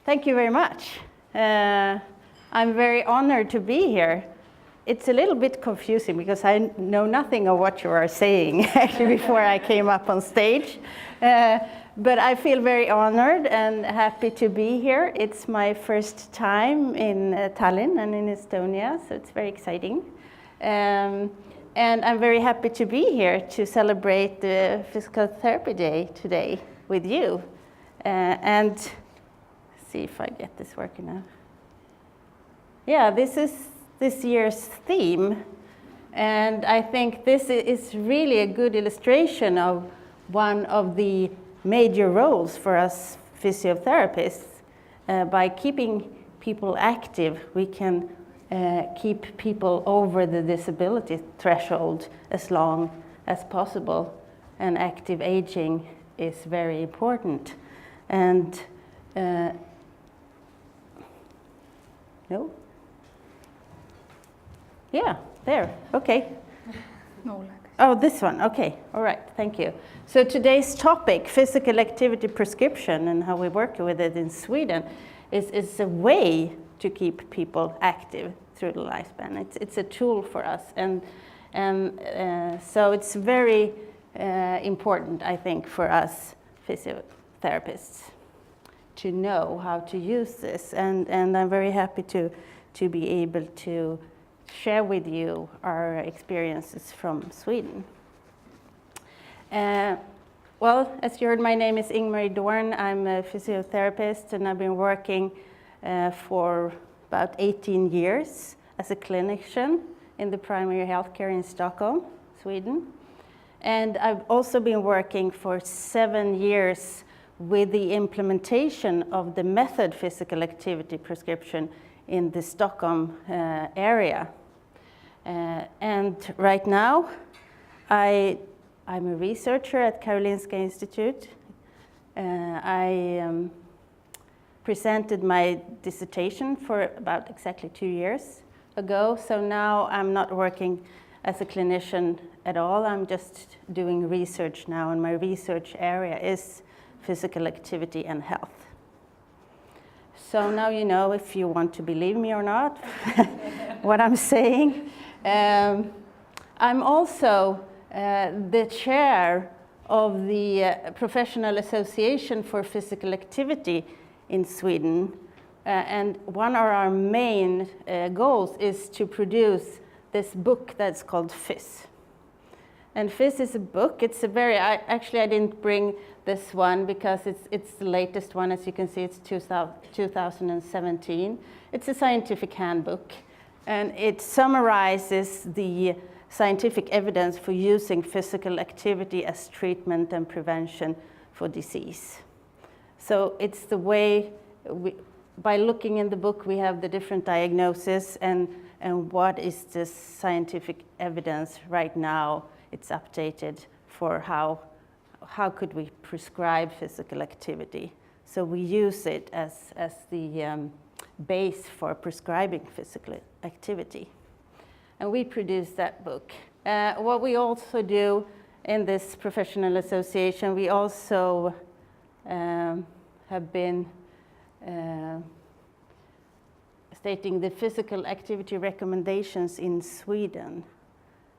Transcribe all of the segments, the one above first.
Thank you very much. I'm very honored to be here. It's a little bit confusing because I know nothing of what you are saying actually before I came up on stage. But I feel very honored and happy to be here. It's my first time in Tallinn and in Estonia, so it's very exciting. And I'm very happy to be here to celebrate the Physical Therapy Day today with you. And see if I get this working now. Yeah, this is this year's theme. And I think this is really a good illustration of one of the major roles for us physiotherapists. By keeping people active, we can keep people over the disability threshold as long as possible. And active aging is very important. And no? Yeah, there, okay. No. Oh, this one, okay, all right, thank you. So today's topic, physical activity prescription and how we work with it in Sweden, is a way to keep people active through the lifespan. It's a tool for us, and so it's very important, I think, for us physiotherapists to know how to use this, and I'm very happy to be able to share with you our experiences from Sweden. Well, as you heard, my name is Ingmarie Dorn. I'm a physiotherapist, and I've been working for about 18 years as a clinician in the primary healthcare in Stockholm, Sweden. And I've also been working for 7 years with the implementation of the method physical activity prescription in the Stockholm area. And right now, I'm a researcher at Karolinska Institute. I presented my dissertation for about exactly 2 years ago. So now I'm not working as a clinician at all. I'm just doing research now, and my research area is physical activity and health. So now you know if you want to believe me or not, what I'm saying. I'm also the chair of the Professional Association for Physical Activity in Sweden. And one of our main goals is to produce this book that's called FIS. And FIS is a book. It's a very, actually I didn't bring this one because it's the latest one. As you can see, it's 2017. It's a scientific handbook, and it summarizes the scientific evidence for using physical activity as treatment and prevention for disease. So it's the way, by looking in the book, we have the different diagnoses and what is the scientific evidence right now. It's updated for how could we prescribe physical activity. So we use it as the base for prescribing physical activity. And we produce that book. What we also do in this professional association, we also have been stating the physical activity recommendations in Sweden.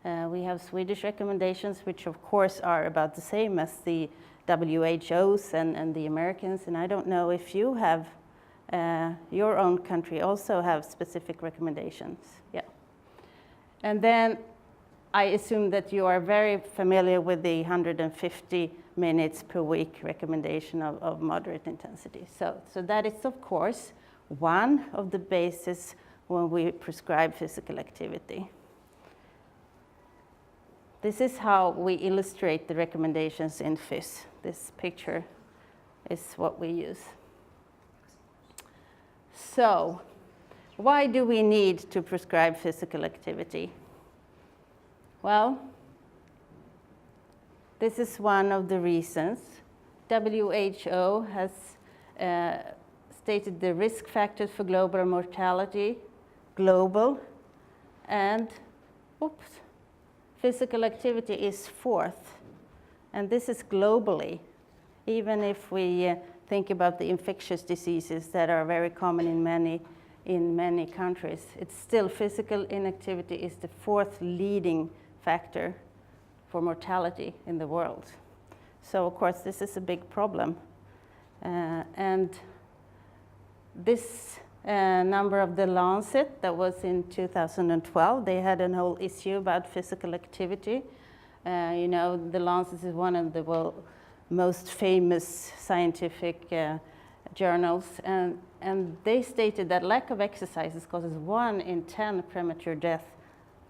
We have Swedish recommendations, which of course are about the same as the WHO's and the Americans. And I don't know if you have, your own country also have specific recommendations. Yeah. And then I assume that you are very familiar with the 150 minutes per week recommendation of moderate intensity. So that is, of course, one of the bases when we prescribe physical activity. This is how we illustrate the recommendations in FIS. This picture is what we use. So, why do we need to prescribe physical activity? Well, this is one of the reasons. WHO has stated the risk factors for global mortality, global, and physical activity is fourth, and this is globally. Even if we think about the infectious diseases that are very common in many countries, it's still physical inactivity is the 4th leading factor for mortality in the world. So of course this is a big problem. And this number of The Lancet, that was in 2012, they had a whole issue about physical activity. You know, The Lancet is one of the most famous scientific journals, and they stated that lack of exercise causes 1 in 10 premature death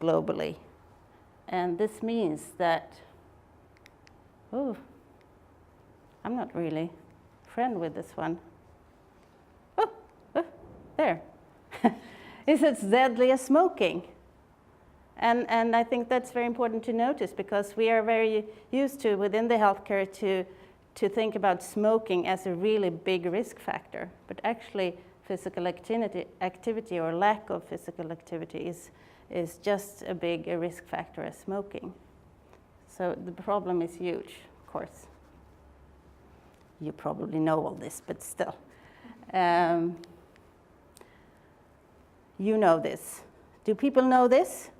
globally. And this means that, oh, I'm not really friend with this one. Oh, there. It's deadly as smoking. And I think that's very important to notice, because we are very used to, within the healthcare, to think about smoking as a really big risk factor. But actually, physical activity or lack of physical activity is just a big risk factor as smoking. So the problem is huge, of course. You probably know all this, but still. You know this. Do people know this?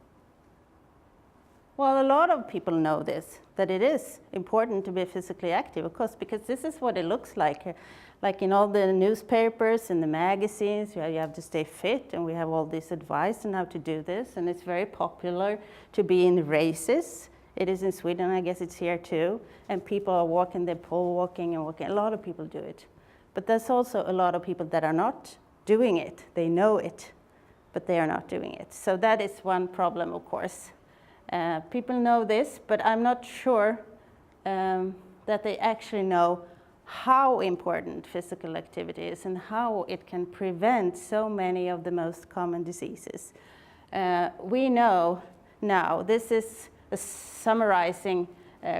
Well, a lot of people know this, that it is important to be physically active, of course, because this is what it looks like. Like in all the newspapers and the magazines, you have to stay fit, and we have all this advice on how to do this, and it's very popular to be in races. It is in Sweden, I guess it's here too, and people are walking, they're pole walking and walking. A lot of people do it. But there's also a lot of people that are not doing it. They know it, but they are not doing it. So that is one problem, of course. People know this, but I'm not sure that they actually know how important physical activity is and how it can prevent so many of the most common diseases. We know now, this is a summarizing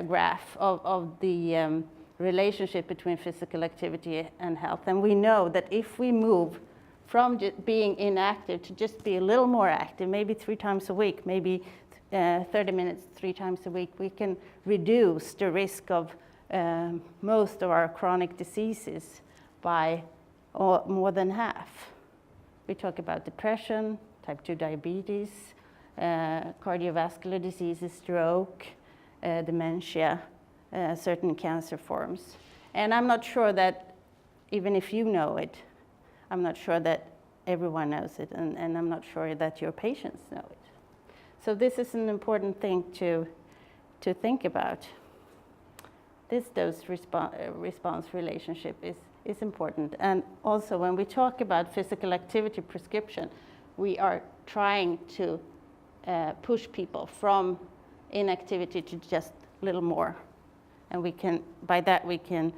graph of the relationship between physical activity and health. And we know that if we move from being inactive to just be a little more active, maybe 3 times a week, maybe 30 minutes 3 times a week, we can reduce the risk of most of our chronic diseases by more than half. We talk about depression, type 2 diabetes, cardiovascular diseases, stroke, dementia, certain cancer forms. And I'm not sure that, even if you know it, I'm not sure that everyone knows it, and I'm not sure that your patients know it. So this is an important thing to think about. This dose-response relationship is important. And also, when we talk about physical activity prescription, we are trying to push people from inactivity to just a little more. And we can, by that, we can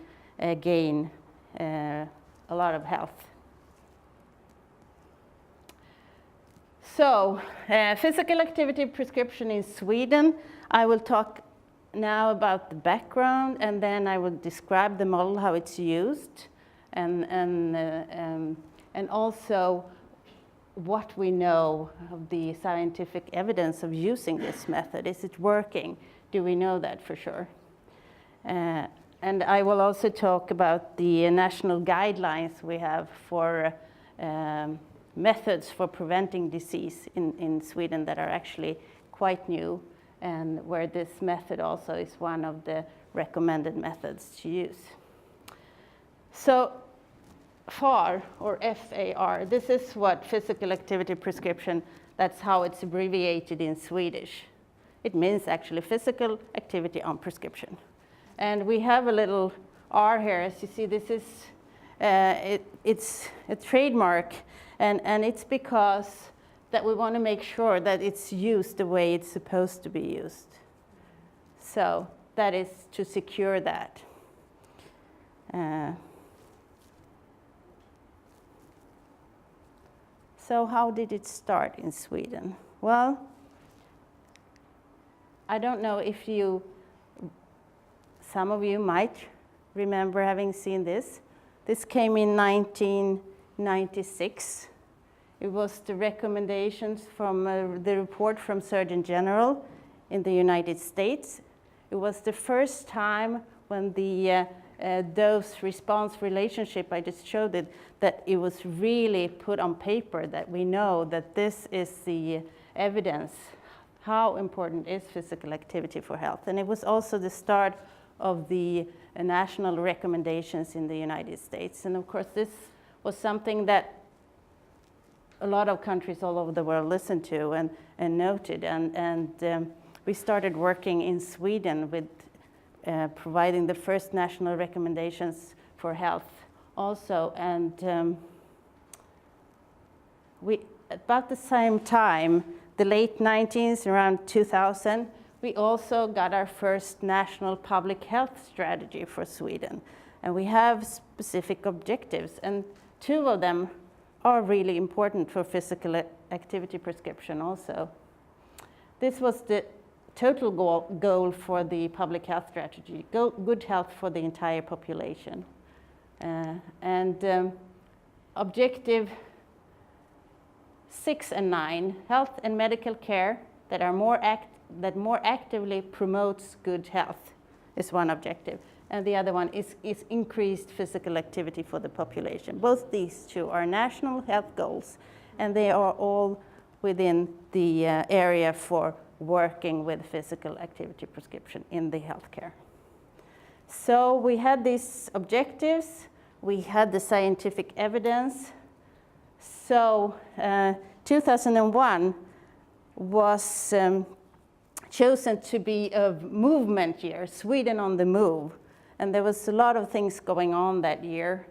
gain a lot of health. So, physical activity prescription in Sweden. I will talk now about the background, and then I will describe the model, how it's used, and also what we know of the scientific evidence of using this method. Is it working? Do we know that for sure? And I will also talk about the national guidelines we have for methods for preventing disease in Sweden that are actually quite new, and where this method also is one of the recommended methods to use. So FAR, or FAR, this is what physical activity prescription, that's how it's abbreviated in Swedish. It means actually physical activity on prescription. And we have a little R here. As you see, this is, it's a trademark, and it's because that we want to make sure that it's used the way it's supposed to be used. So that is to secure that. So how did it start in Sweden? Well, I don't know if some of you might remember having seen this. This came in 1996. It was the recommendations from the report from Surgeon General in the United States. It was the first time when the dose-response relationship I just showed it, that it was really put on paper, that we know that this is the evidence how important is physical activity for health. And it was also the start of the national recommendations in the United States. And of course, this was something that a lot of countries all over the world listened to and noted. And we started working in Sweden with providing the first national recommendations for health also. And we, about the same time, the late 90s, around 2000, we also got our first national public health strategy for Sweden. And we have specific objectives, and two of them are really important for physical activity prescription also. This was the total goal for the public health strategy, good health for the entire population. Objective 6 and 9, health and medical care that more actively promotes good health, is one objective. And the other one is increased physical activity for the population. Both these two are national health goals, and they are all within the area for working with physical activity prescription in the healthcare. So we had these objectives, we had the scientific evidence. So 2001 was chosen to be a movement year, Sweden on the Move. And there was a lot of things going on that year.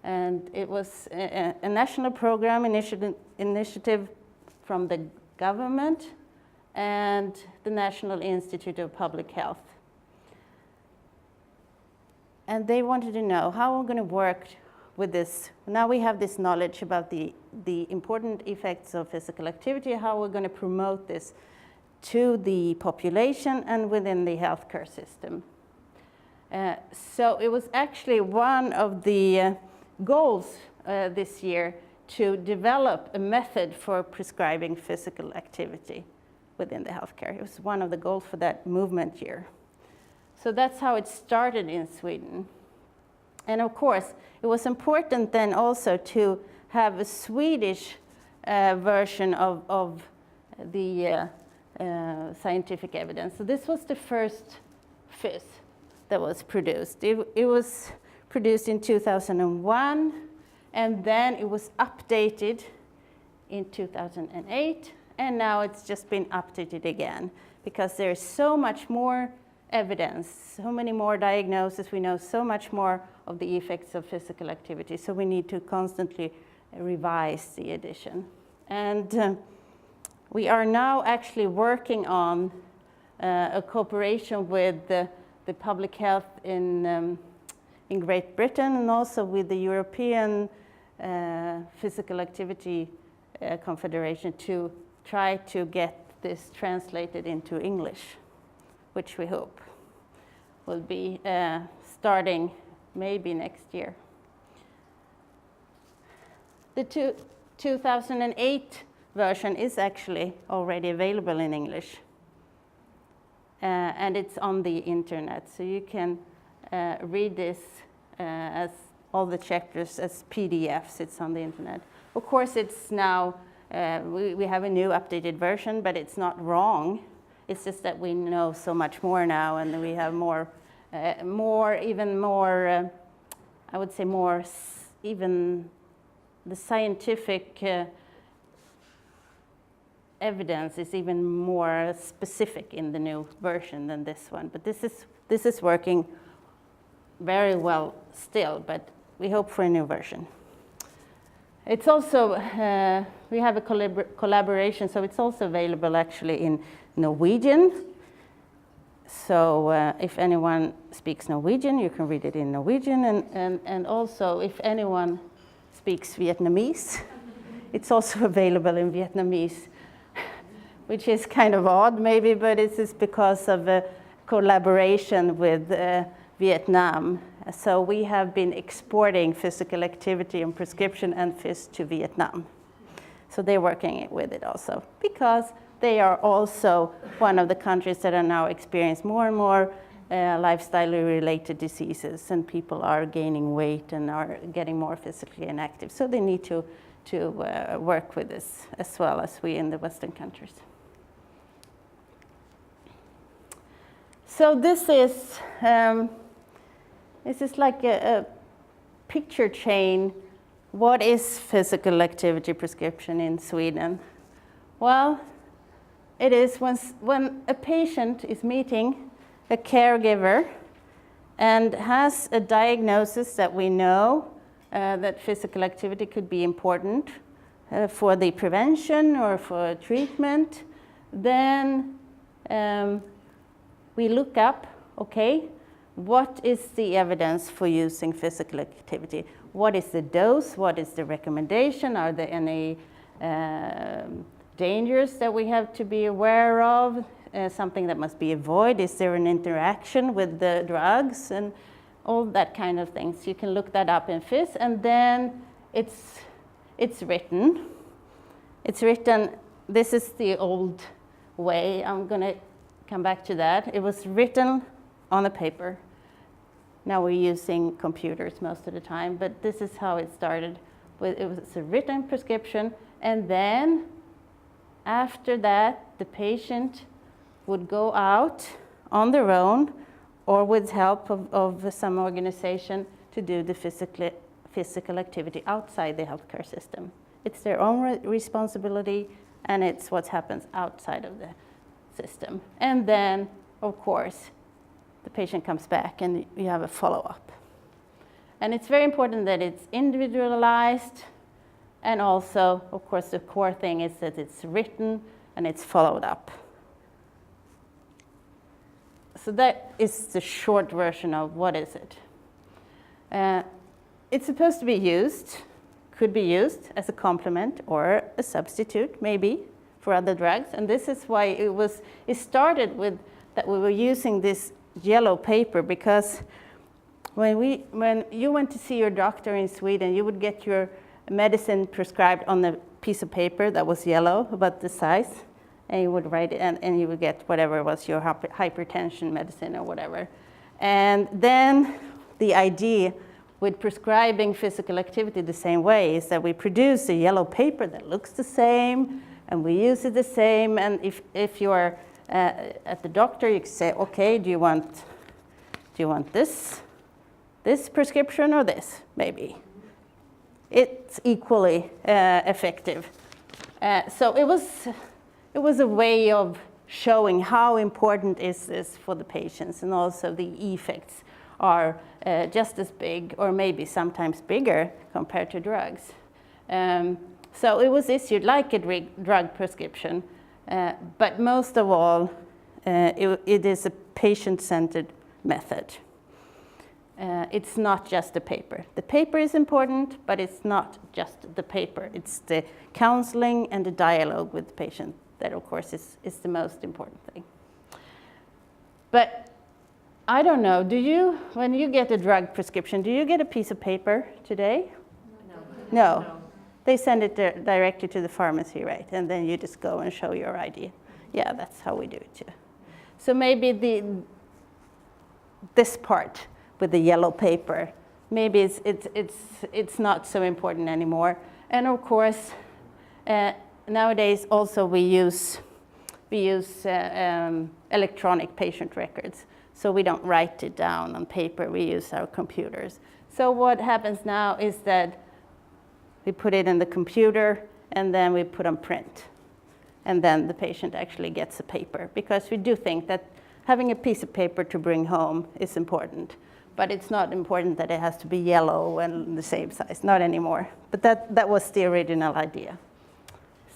And it was a national program initiative from the government and the National Institute of Public Health. And they wanted to know how we're going to work with this. Now we have this knowledge about the important effects of physical activity, how we're going to promote this to the population and within the healthcare system. So it was actually one of the goals this year to develop a method for prescribing physical activity within the healthcare. It was one of the goals for that movement year. So that's how it started in Sweden. And of course, it was important then also to have a Swedish version of the scientific evidence. So this was the first FYSS that was produced. It was produced in 2001, and then it was updated in 2008, and now it's just been updated again because there's so much more evidence, so many more diagnoses, we know so much more of the effects of physical activity, so we need to constantly revise the edition. And we are now actually working on a cooperation with the public health in Great Britain and also with the European Physical Activity Confederation to try to get this translated into English, which we hope will be starting maybe next year. The 2008 version is actually already available in English. And it's on the internet, so you can read this as all the chapters as PDFs. It's on the internet. Of course, it's now, we have a new updated version, but it's not wrong. It's just that we know so much more now, and we have even more, I would say more, even the scientific evidence is even more specific in the new version than this one. But this is working very well still, but we hope for a new version. It's also, we have a collaboration, so it's also available actually in Norwegian. So if anyone speaks Norwegian, you can read it in Norwegian, and also if anyone speaks Vietnamese, it's also available in Vietnamese, which is kind of odd maybe, but it's just because of a collaboration with Vietnam. So we have been exporting physical activity and prescription and FYSS to Vietnam. So they're working with it also, because they are also one of the countries that are now experiencing more and more lifestyle-related diseases, and people are gaining weight and are getting more physically inactive. So they need to work with this as well as we in the Western countries. So this is like a picture chain. What is physical activity prescription in Sweden? Well, it is when a patient is meeting a caregiver and has a diagnosis that we know that physical activity could be important for the prevention or for treatment, then we look up, okay, what is the evidence for using physical activity? What is the dose? What is the recommendation? Are there any dangers that we have to be aware of? Something that must be avoided? Is there an interaction with the drugs? And all that kind of things. You can look that up in FIS, and then it's written. It's written, this is the old way. I'm going to come back to that. It was written on a paper. Now we're using computers most of the time, but this is how it started. It was a written prescription, and then after that, the patient would go out on their own or with help of some organization to do the physical activity outside the healthcare system. It's their own responsibility, and it's what happens outside of the system. And then, of course, the patient comes back and you have a follow-up. And it's very important that it's individualized, and also, of course, the core thing is that it's written and it's followed up. So that is the short version of what is it. It's supposed to be used, could be used as a complement or a substitute, maybe, for other drugs. And this is why it started with that we were using this yellow paper, because when you went to see your doctor in Sweden, you would get your medicine prescribed on a piece of paper that was yellow, about the size. And you would write it, and you would get whatever was your hypertension medicine or whatever. And then the idea with prescribing physical activity the same way is that we produce a yellow paper that looks the same, and we use it the same. And if you're at the doctor, you can say, okay, do you want this prescription or this, maybe? It's equally effective. So it was a way of showing how important is this for the patients, and also the effects are just as big or maybe sometimes bigger compared to drugs. So it was issued like a drug prescription, but most of all, it is a patient-centered method. It's not just a paper. The paper is important, but it's not just the paper. It's the counseling and the dialogue with the patient that, of course, is the most important thing. But I don't know, when you get a drug prescription, do you get a piece of paper today? No. They send it directly to the pharmacy, right? And then you just go and show your ID. Yeah, that's how we do it too. So maybe this part with the yellow paper, maybe it's not so important anymore. And of course, nowadays also we use electronic patient records. So we don't write it down on paper, we use our computers. So what happens now is that we put it in the computer, and then we put on print. And then the patient actually gets a paper, because we do think that having a piece of paper to bring home is important. But it's not important that it has to be yellow and the same size, not anymore. But that was the original idea.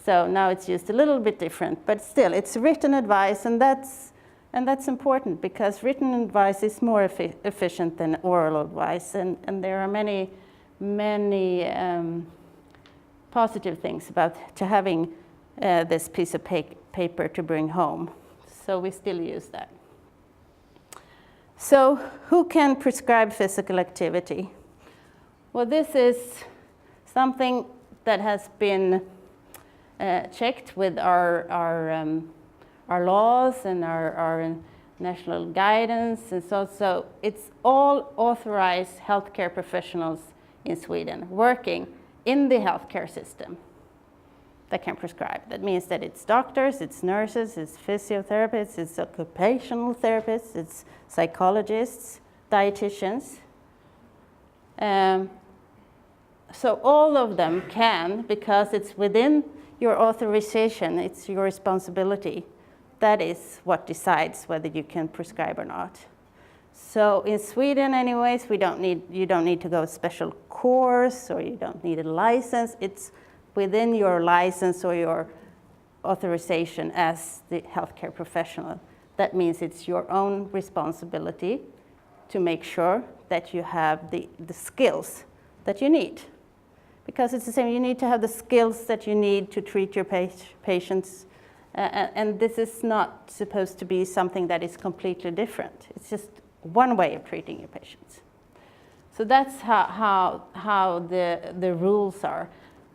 So now it's used a little bit different, but still it's written advice, and that's important, because written advice is more efficient than oral advice, and there are many positive things about having this piece of paper to bring home. So we still use that. So who can prescribe physical activity? Well, this is something that has been checked with our laws and national guidance, and so it's all authorized healthcare professionals in Sweden working in the healthcare system that can prescribe. That means that it's doctors, it's nurses, it's physiotherapists, it's occupational therapists, it's psychologists, dietitians. So all of them can, because it's within your authorization, it's your responsibility. That is what decides whether you can prescribe or not. So in Sweden anyways, you don't need to go a special course, or you don't need a license. It's within your license or your authorization as the healthcare professional. That means it's your own responsibility to make sure that you have the skills that you need. Because it's the same, you need to have the skills that you need to treat your patients. And this is not supposed to be something that is completely different. It's just one way of treating your patients. So that's how the rules are.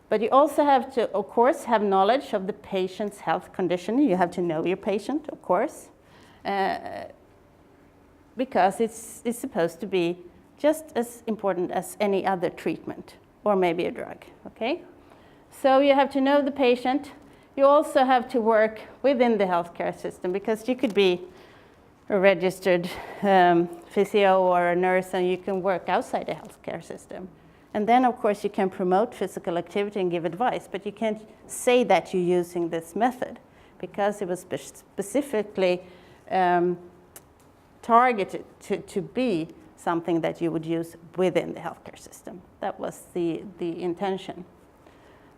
But you also have to, of course, have knowledge of the patient's health condition. You have to know your patient, of course, because it's supposed to be just as important as any other treatment, or maybe a drug, okay? So you have to know the patient. You also have to work within the healthcare system, because you could be a registered physio or a nurse, and you can work outside the healthcare system. And then, of course, you can promote physical activity and give advice, but you can't say that you're using this method, because it was specifically targeted to be something that you would use within the healthcare system. That was the intention.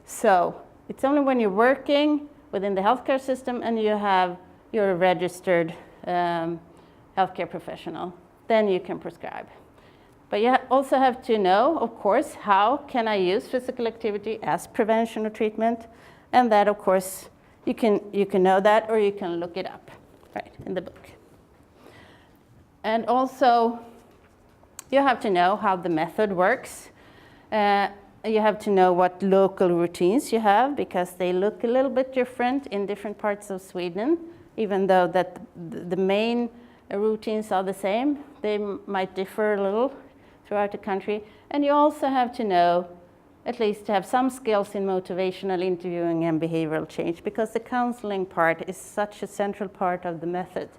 So it's only when you're working within the healthcare system and you're a registered healthcare professional, then you can prescribe. But you also have to know, of course, how can I use physical activity as prevention or treatment? And that, of course, you can know that, or you can look it up, right, in the book. And also, you have to know how the method works. You have to know what local routines you have, because they look a little bit different in different parts of Sweden, even though that the main routines are the same. They might differ a little throughout the country. And you also have to know, at least to have some skills in motivational interviewing and behavioral change, because the counseling part is such a central part of the method.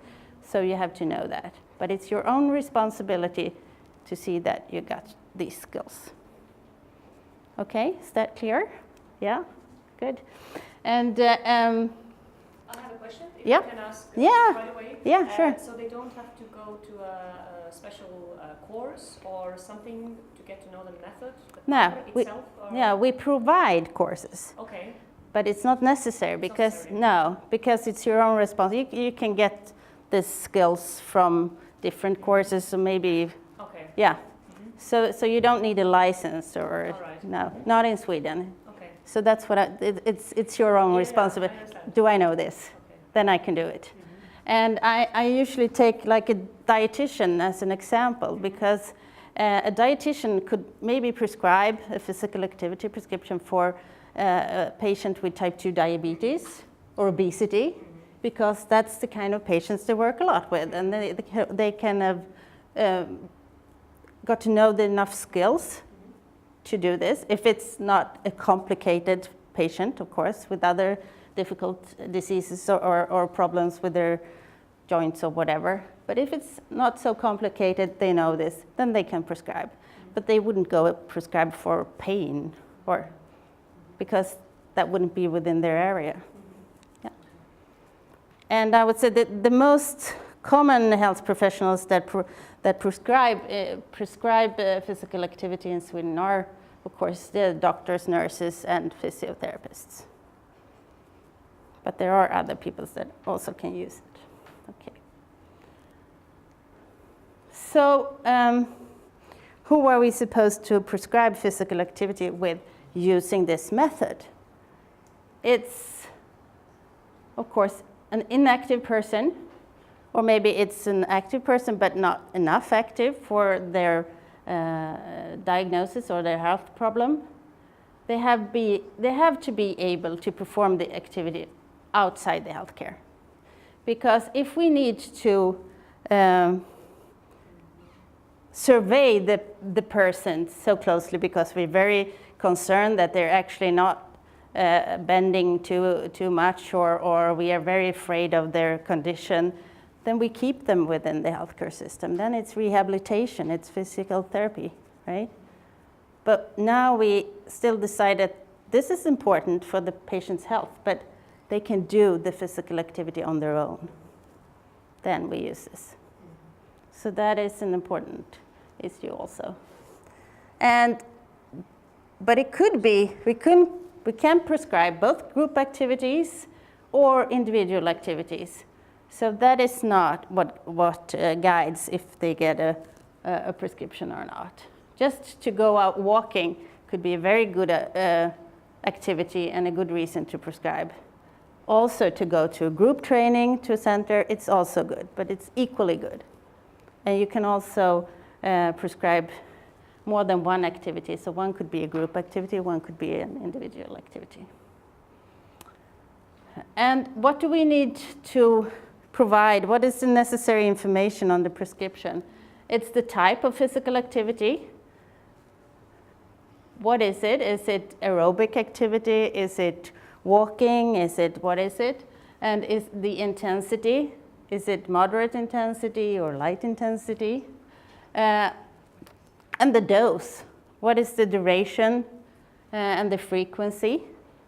So you have to know that. But it's your own responsibility to see that you got these skills. Okay, is that clear? Yeah, good. And I have a question, if yeah. I can ask Yeah. right away. Yeah, sure. So they don't have to go to a special course or something to get to know the method itself? Yeah, we provide courses. Okay. But it's not necessary, because because it's your own responsibility. You can get the skills from different courses, so maybe. Okay. Yeah. Mm-hmm. So you don't need a license, or no, not in Sweden. Okay. So that's what it's your own responsibility. I do I know this? Okay. Then I can do it. Mm-hmm. And I usually take like a dietitian as an example, because a dietitian could maybe prescribe a physical activity prescription for a patient with type 2 diabetes or obesity, because that's the kind of patients they work a lot with, and they can have got to know enough skills to do this. If it's not a complicated patient, of course, with other difficult diseases or problems with their joints or whatever. But if it's not so complicated, they know this, then they can prescribe. But they wouldn't go prescribe for pain, or because that wouldn't be within their area. Yeah. And I would say that the most common health professionals that prescribe physical activity in Sweden are, of course, the doctors, nurses, and physiotherapists. But there are other people that also can use it. Okay. So, who are we supposed to prescribe physical activity with using this method? It's, of course, an inactive person, or maybe it's an active person but not enough active for their diagnosis or their health problem. They have to be able to perform the activity outside the healthcare. Because if we need to survey the person so closely because we're very concerned that they're actually not bending too much, or we are very afraid of their condition, then we keep them within the healthcare system. Then it's rehabilitation, it's physical therapy, right? But now we still decide that this is important for the patient's health, but they can do the physical activity on their own. Then we use this. So that is an important issue also. But it could be, we can prescribe both group activities or individual activities. So that is not what guides if they get a prescription or not. Just to go out walking could be a very good activity and a good reason to prescribe. Also to go to group training to a center, it's also good, but it's equally good. And you can also prescribe more than one activity. So one could be a group activity, one could be an individual activity. And what do we need to provide? What is the necessary information on the prescription? It's the type of physical activity. What is it? Is it aerobic activity? Is it walking? What is it? And is the intensity? Is it moderate intensity or light intensity? And the dose. What is the duration and the frequency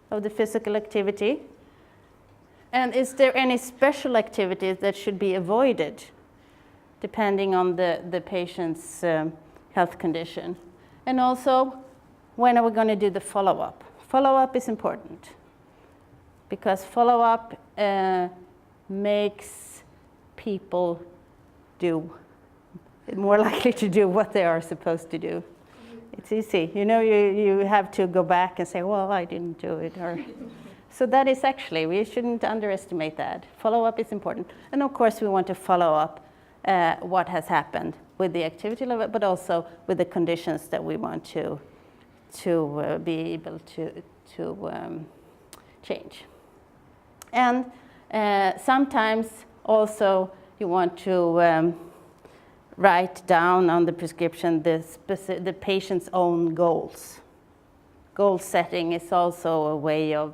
of the physical activity? And is there any special activities that should be avoided depending on the patient's health condition? And also, when are we going to do the follow-up? Follow-up is important because follow-up makes people more likely to do what they are supposed to do. It's easy. You know, you have to go back and say, well, I didn't do it. So that is actually, we shouldn't underestimate that. Follow-up is important. And of course, we want to follow up what has happened with the activity level, but also with the conditions that we want to be able to change. And sometimes also you want to write down on the prescription the patient's own goals. Goal setting is also a way of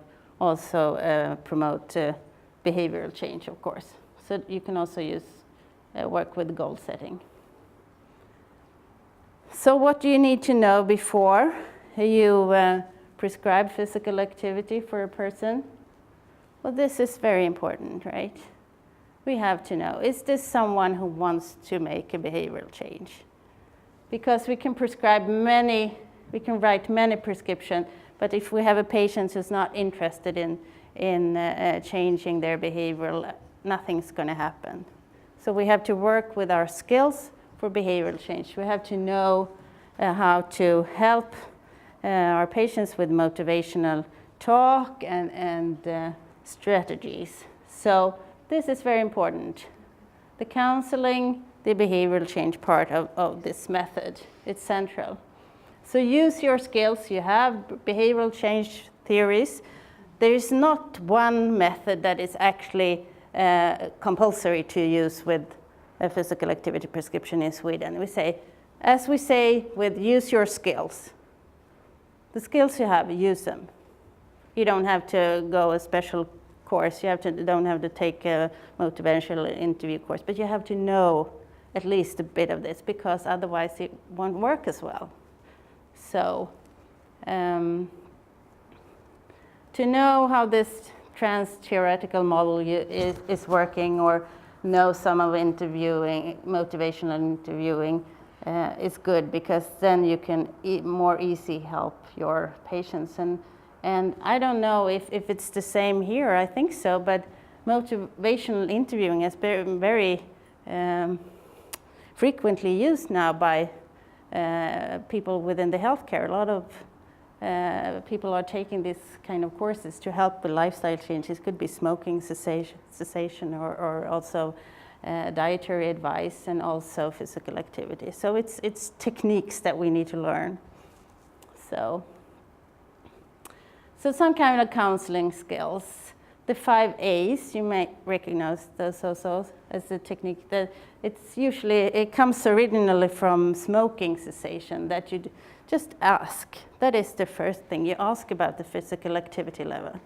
promote behavioral change, of course. So you can also work with goal setting. So what do you need to know before you prescribe physical activity for a person? Well, this is very important, right? We have to know, is this someone who wants to make a behavioral change? Because we can write many prescriptions, but if we have a patient who's not interested in changing their behavioral, nothing's going to happen. So we have to work with our skills for behavioral change. We have to know how to help our patients with motivational talk and strategies. So this is very important. The counseling, the behavioral change part of this method, it's central. So use your skills. You have behavioral change theories. There is not one method that is actually compulsory to use with a physical activity prescription in Sweden. As we say with use your skills. The skills you have, use them. You don't have to go a special course. You don't have to take a motivational interview course, but you have to know at least a bit of this because otherwise it won't work as well. So to know how this trans-theoretical model is working or know some of motivational interviewing is good because then you can more easy help your patients. And I don't know if it's the same here, I think so, but motivational interviewing has been very frequently used now by people within the healthcare. A lot of people are taking this kind of courses to help with lifestyle changes. It could be smoking cessation or also dietary advice and also physical activity. So it's techniques that we need to learn. So some kind of counseling skills. The 5 A's, you may recognize those also as a technique that it comes originally from smoking cessation, that you just ask. That is the first thing. You ask about the physical activity level.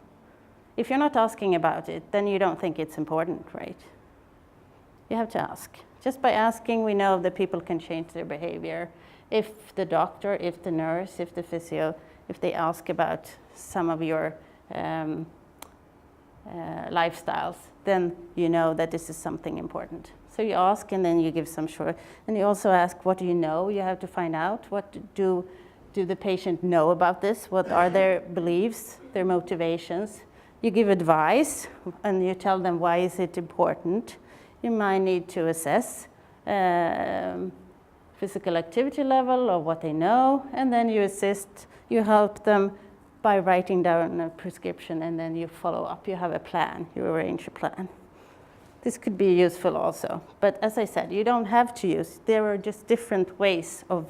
If you're not asking about it, then you don't think it's important, right? You have to ask. Just by asking, we know that people can change their behavior. If the doctor, if the nurse, if the physio, if they ask about some of your lifestyles, then you know that this is something important. So you ask, and then you give some short. And you also ask, what do you know? You have to find out, what do the patient know about this? What are their beliefs, their motivations? You give advice, and you tell them why is it important. You might need to assess physical activity level or what they know, and then you assist, you help them by writing down a prescription, and then you follow up. You have a plan, you arrange a plan. This could be useful also, but as I said, you don't have to use. There are just different ways of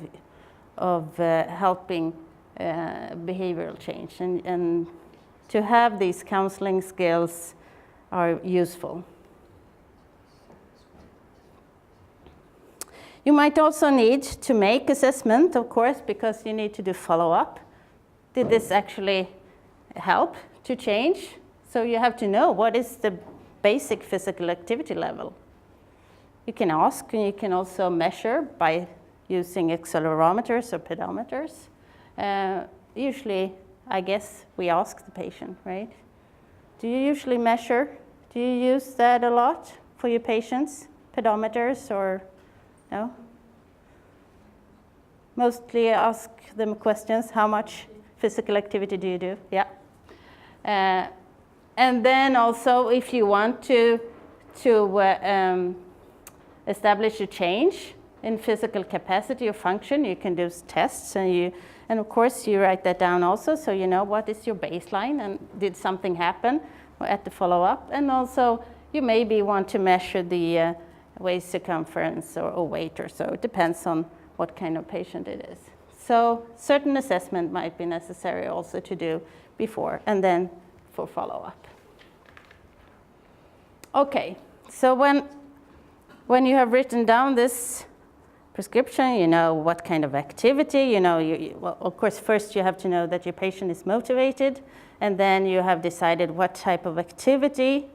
helping behavioral change, and to have these counseling skills are useful. You might also need to make assessment, of course, because you need to do follow-up. Did this actually help to change? So you have to know what is the basic physical activity level. You can ask, and you can also measure by using accelerometers or pedometers. Usually, I guess we ask the patient, right? Do you usually measure? Do you use that a lot for your patients? Pedometers or no? Mostly ask them questions. How much physical activity do you do? Yeah. And then also, if you want to establish a change in physical capacity or function, you can do tests, and of course you write that down also, so you know what is your baseline and did something happen at the follow-up. And also you maybe want to measure the waist circumference or weight or so. It depends on what kind of patient it is. So certain assessment might be necessary also to do before and then for follow-up. Okay, so when you have written down this prescription, you know what kind of activity, you know, well, of course, first you have to know that your patient is motivated, and then you have decided what type of activity.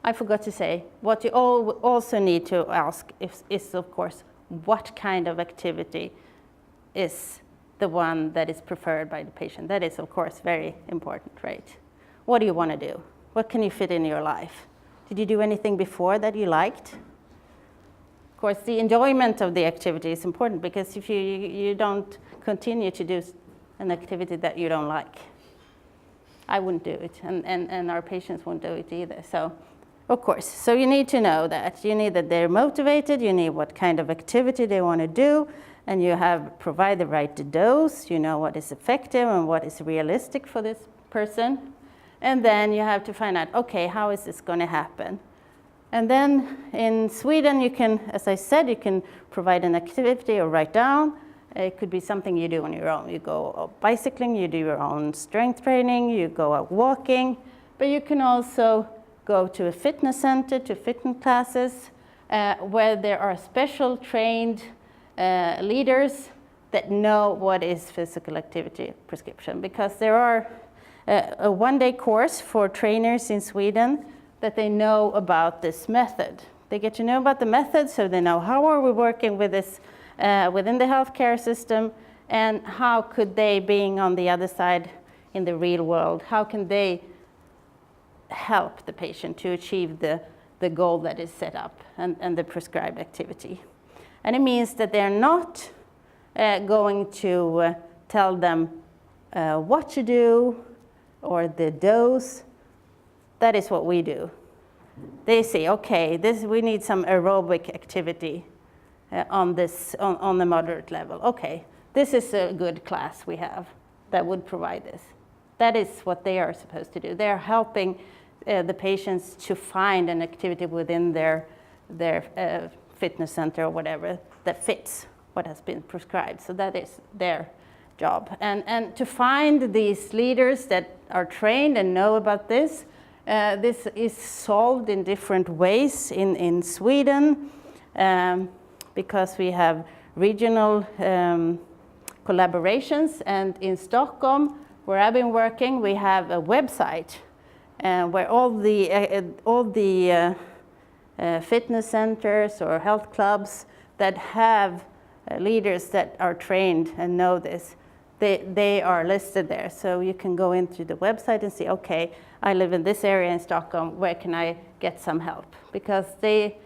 I forgot to say, what you also need to ask is, of course, what kind of activity is the one that is preferred by the patient. That is, of course, very important, right? What do you want to do? What can you fit in your life? Did you do anything before that you liked? Of course, the enjoyment of the activity is important, because if you don't continue to do an activity that you don't like, I wouldn't do it, and our patients won't do it either. So, of course, so you need to know that. You need that they're motivated, you need what kind of activity they want to do, and you have provide the right dose, you know what is effective and what is realistic for this person. And then you have to find out, okay, how is this going to happen? And then in Sweden, you can, as I said, you can provide an activity or write down. It could be something you do on your own. You go bicycling, you do your own strength training, you go out walking, but you can also go to a fitness center, to fitness classes, where there are special trained leaders that know what is physical activity prescription, because there are a one-day course for trainers in Sweden that they know about this method. They get to know about the method, so they know how are we working with this within the healthcare system, and how could they, being on the other side in the real world, how can they help the patient to achieve the goal that is set up and the prescribed activity. And it means that they're not going to tell them what to do or the dose. That is what we do. They say, okay, we need some aerobic activity on the moderate level. Okay, this is a good class we have that would provide this. That is what they are supposed to do. They are helping the patients to find an activity within their fitness center or whatever that fits what has been prescribed. So that is their job. And to find these leaders that are trained and know about this, This is solved in different ways in Sweden because we have regional collaborations, and in Stockholm, where I've been working, we have a website where all the fitness centers or health clubs that have leaders that are trained and know this, they are listed there. So you can go into the website and see, okay, I live in this area in Stockholm, where can I get some help? Because they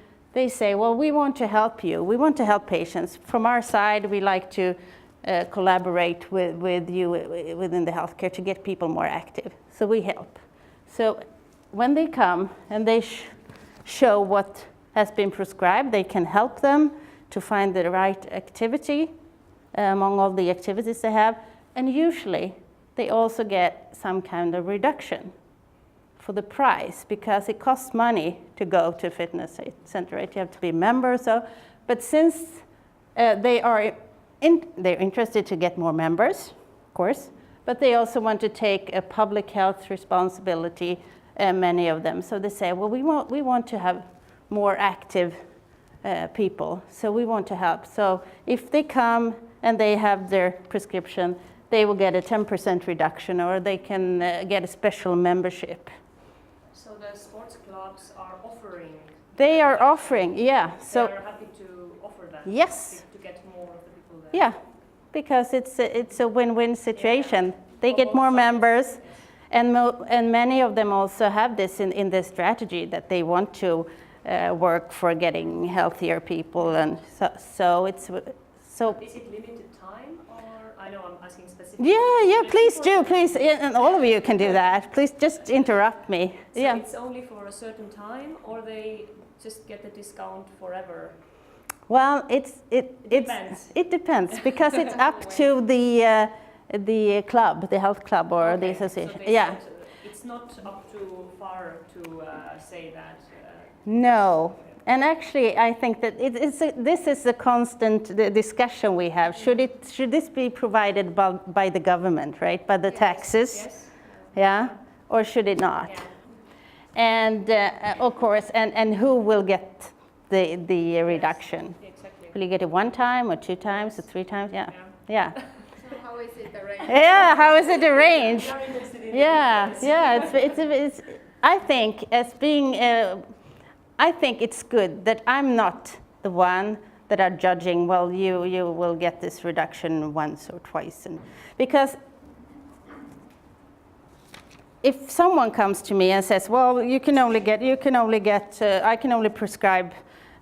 say, well, we want to help you. We want to help patients. From our side, we like to collaborate with you within the healthcare to get people more active. So we help. So when they come and they show what has been prescribed, they can help them to find the right activity among all the activities they have. And usually they also get some kind of reduction for the price, because it costs money to go to a fitness center, right? You have to be a member or so. But since they're interested to get more members, of course, but they also want to take a public health responsibility, many of them. So they say, well, we want to have more active people, so we want to help. So if they come and they have their prescription, they will get a 10% reduction, or they can get a special membership. So the sports clubs are offering? They are offering, yeah. So they're happy to offer that? Yes. To get more of the people there? Yeah, because it's a win-win situation. Yeah. They get more members, Yes. and many of them also have this in their strategy, that they want to work for getting healthier people, and so it's so. Is it limited time, or I know I'm asking specifically? Yeah, please do, please, and all of you can do that. Please just interrupt me. So yeah. it's only for a certain time, or they just get the discount forever? Well, it depends because it's up to the club, the health club, or the association. So yeah. It's not up to far to say that. No, and actually, I think that this is a constant discussion we have. Should this be provided by the government, right? By the taxes, Yes. yeah, or should it not? Yeah. And of course, and who will get the reduction? Yes, exactly. Will you get it 1 time or 2 times or 3 times? Yeah, yeah. So how is it arranged? Yeah, how is it arranged? We are interested in the Yeah, details. yeah. It's I think as being, I think it's good that I'm not the one that are judging. Well, you will get this reduction once or twice, and because if someone comes to me and says, well, I can only prescribe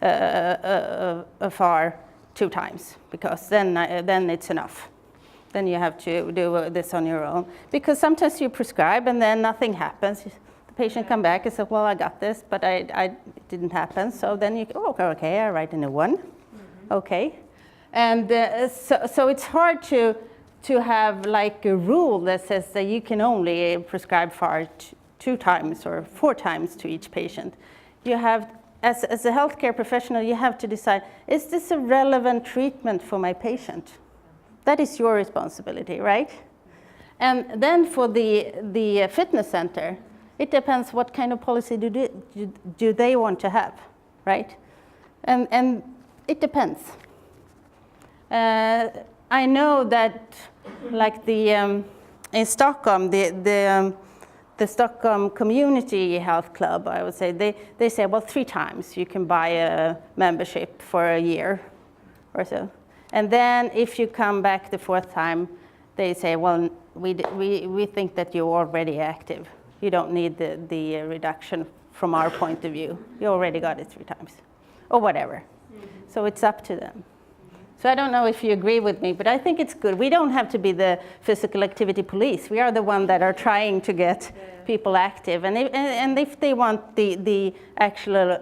a FAR 2 times, because then it's enough. Then you have to do this on your own. Because sometimes you prescribe and then nothing happens. The patient come back and says, well, I got this, but it didn't happen. So then you go, oh, okay, I write a new one. Mm-hmm. Okay. And so it's hard to have like a rule that says that you can only prescribe FAR 2 times or 4 times to each patient. You have, as a healthcare professional, you have to decide, is this a relevant treatment for my patient? That is your responsibility, right? And then for the fitness center, it depends what kind of policy do they want to have, right? And it depends. I know that, like in Stockholm, the Stockholm Community Health Club, I would say, they say, well, 3 times you can buy a membership for a year or so. And then if you come back the 4th time, they say, well, we think that you're already active. You don't need the reduction from our point of view. You already got it 3 times, or whatever. Mm-hmm. So it's up to them. So I don't know if you agree with me, but I think it's good. We don't have to be the physical activity police. We are the ones that are trying to get people active. And if they want the actual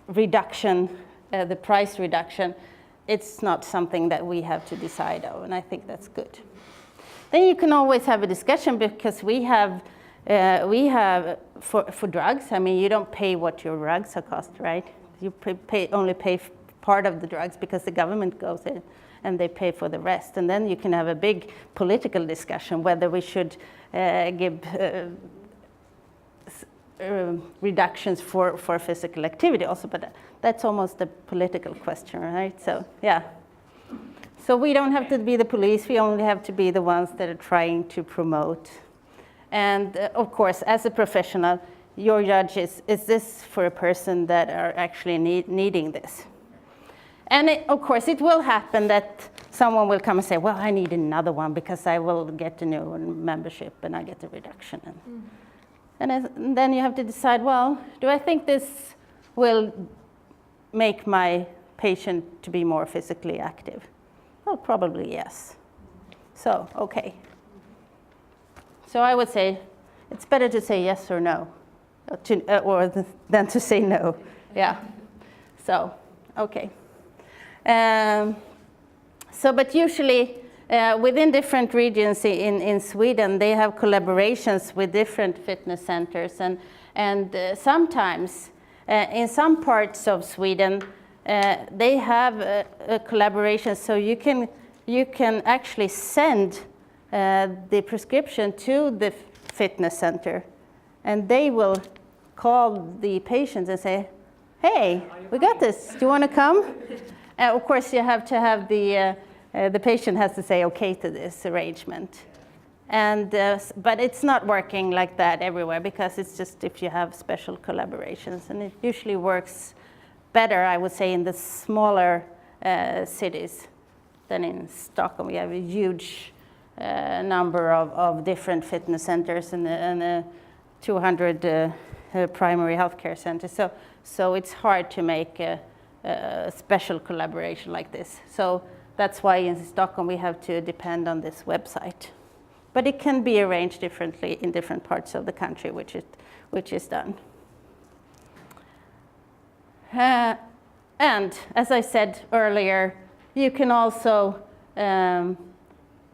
reduction, the price reduction, it's not something that we have to decide on, and I think that's good. Then you can always have a discussion, because we have for drugs, I mean, you don't pay what your drugs cost, right? You only pay part of the drugs, because the government goes in and they pay for the rest. And then you can have a big political discussion whether we should give reductions for physical activity also, but that's almost a political question, right? So, yeah. So we don't have to be the police, we only have to be the ones that are trying to promote. And of course, as a professional, your judge is this for a person that are actually needing this? And of course, it will happen that someone will come and say, well, I need another one because I will get a new membership and I get a reduction. And then you have to decide, well, do I think this will make my patient to be more physically active? Well, probably yes. So, okay. So I would say it's better to say yes or no, than to say no. Yeah. So, okay. But usually within different regions in Sweden, they have collaborations with different fitness centers, and sometimes in some parts of Sweden they have a collaboration, so you can actually send the prescription to the fitness center, and they will call the patients and say, hey, we got this, do you want to come? Of course, you have to have the patient has to say okay to this arrangement. And, but it's not working like that everywhere, because it's just if you have special collaborations, and it usually works better, I would say, in the smaller cities than in Stockholm. We have a huge number of different fitness centers and 200 primary healthcare centers. So it's hard to make a special collaboration like this. So that's why in Stockholm we have to depend on this website. But it can be arranged differently in different parts of the country, which is done. And as I said earlier, you can also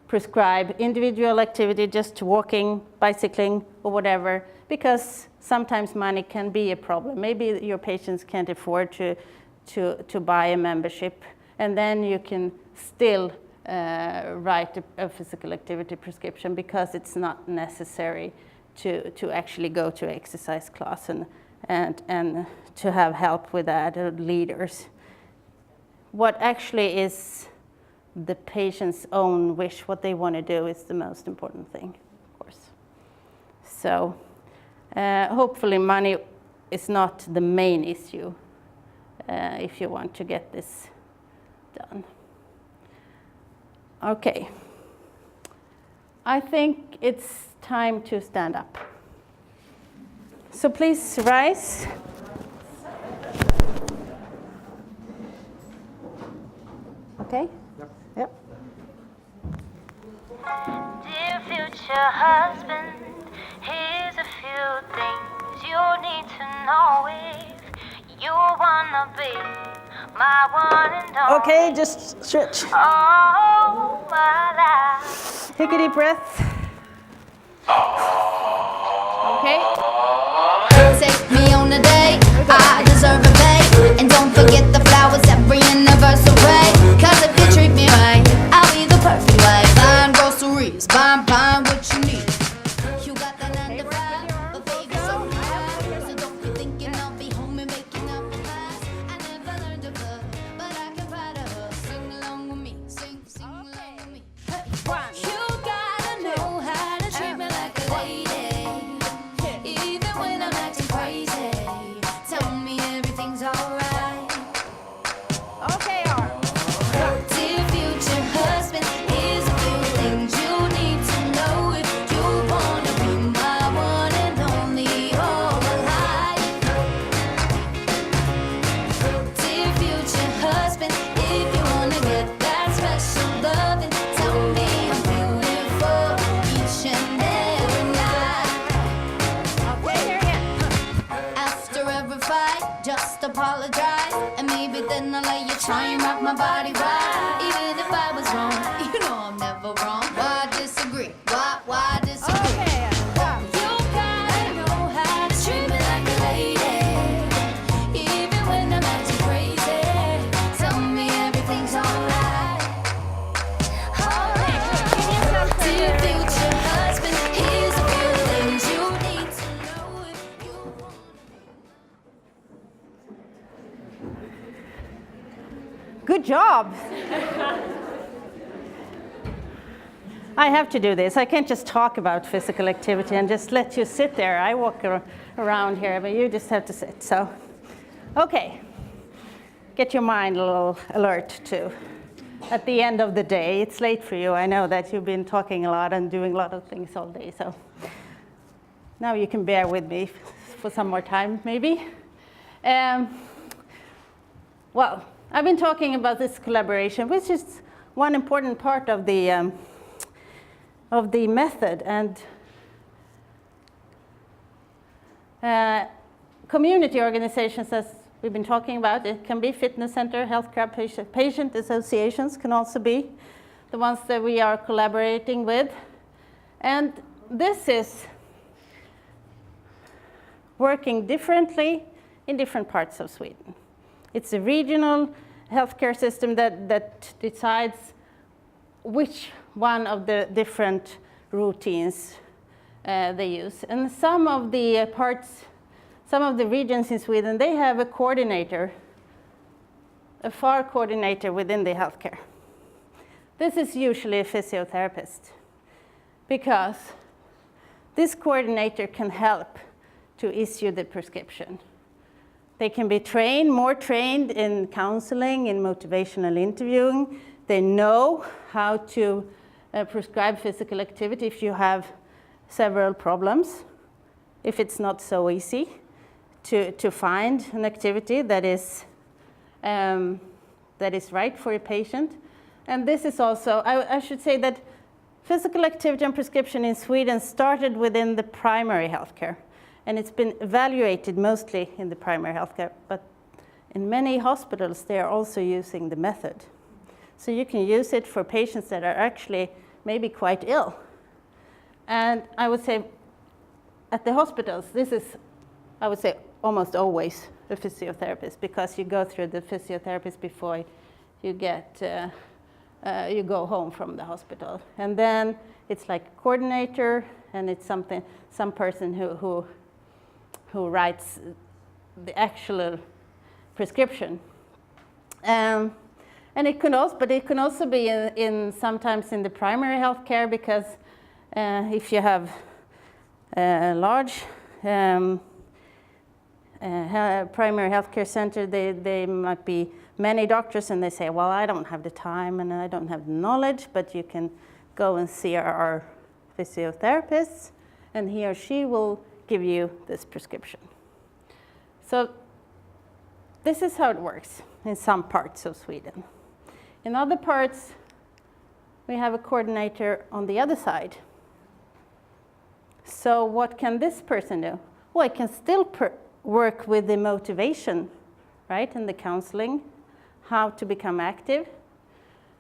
prescribe individual activity, just walking, bicycling, or whatever, because sometimes money can be a problem. Maybe your patients can't afford to buy a membership, and then you can still write a physical activity prescription, because it's not necessary to actually go to exercise class and to have help with that, or leaders. What actually is the patient's own wish, what they want to do, is the most important thing, of course. So hopefully money is not the main issue if you want to get this done. Okay, I think it's time to stand up. So please rise. Okay? Yep. Dear future husband, here's a few things you need to know if you wanna be my one and only. Okay, just stretch. Oh, my life. Take a deep breath. Okay. Take me on a date, I deserve a babe. And don't forget the flowers every anniversary. Cause if you treat me right, I'll be the perfect wife. Buying groceries, buying what you need. You got that 9 to 5, but baby, so high. So don't be thinking I'll be home and making up a mess. I never learned to cook, but I can ride a hook. Sing along with me, sing along with me. Hey, you gotta know how to treat me like a lady. Even when I'm acting crazy, tell me everything's alright. Okay, Dear future husband, here's a few things you need to know if you wanna be my one and only all my life. Dear future husband, if you wanna get that special loving, tell me I'm beautiful each and every night. Okay, here again. After every fight, just apologize, and maybe then I'll let you try and rock my body right. Even if I was wrong, you know I'm never wrong. Why disagree? Why disagree? Okay, You gotta know how to treat me like a lady. Even when I'm acting crazy, tell me everything's alright. Dear future husband, here's a few things you need to know if you Good job. I have to do this. I can't just talk about physical activity and just let you sit there. I walk around here, but you just have to sit. So, okay. Get your mind a little alert too. At the end of the day, it's late for you. I know that you've been talking a lot and doing a lot of things all day. So now you can bear with me for some more time, maybe. Well, I've been talking about this collaboration, which is one important part of the method. And community organizations, as we've been talking about, it can be fitness center, healthcare patient associations can also be the ones that we are collaborating with. And this is working differently in different parts of Sweden. It's a regional healthcare system that decides which one of the different routines they use. And some of the regions in Sweden, they have a coordinator, a FAR coordinator within the healthcare. This is usually a physiotherapist, because this coordinator can help to issue the prescription. They can be more trained in counseling, in motivational interviewing. They know how to prescribe physical activity if you have several problems, if it's not so easy to find an activity that is right for a patient. And this is also, I should say that physical activity and prescription in Sweden started within the primary healthcare. And it's been evaluated mostly in the primary healthcare, but in many hospitals, they are also using the method. So you can use it for patients that are actually maybe quite ill. And I would say at the hospitals, this is, I would say, almost always a physiotherapist, because you go through the physiotherapist before you you go home from the hospital. And then it's like a coordinator, and it's some person who writes the actual prescription. And it can also be sometimes in the primary healthcare, because if you have a large primary healthcare center, they might be many doctors, and they say, well, I don't have the time and I don't have the knowledge, but you can go and see our physiotherapists, and he or she will give you this prescription. So this is how it works in some parts of Sweden. In other parts, we have a coordinator on the other side. So what can this person do? Well, it can still work with the motivation, right, and the counseling, how to become active.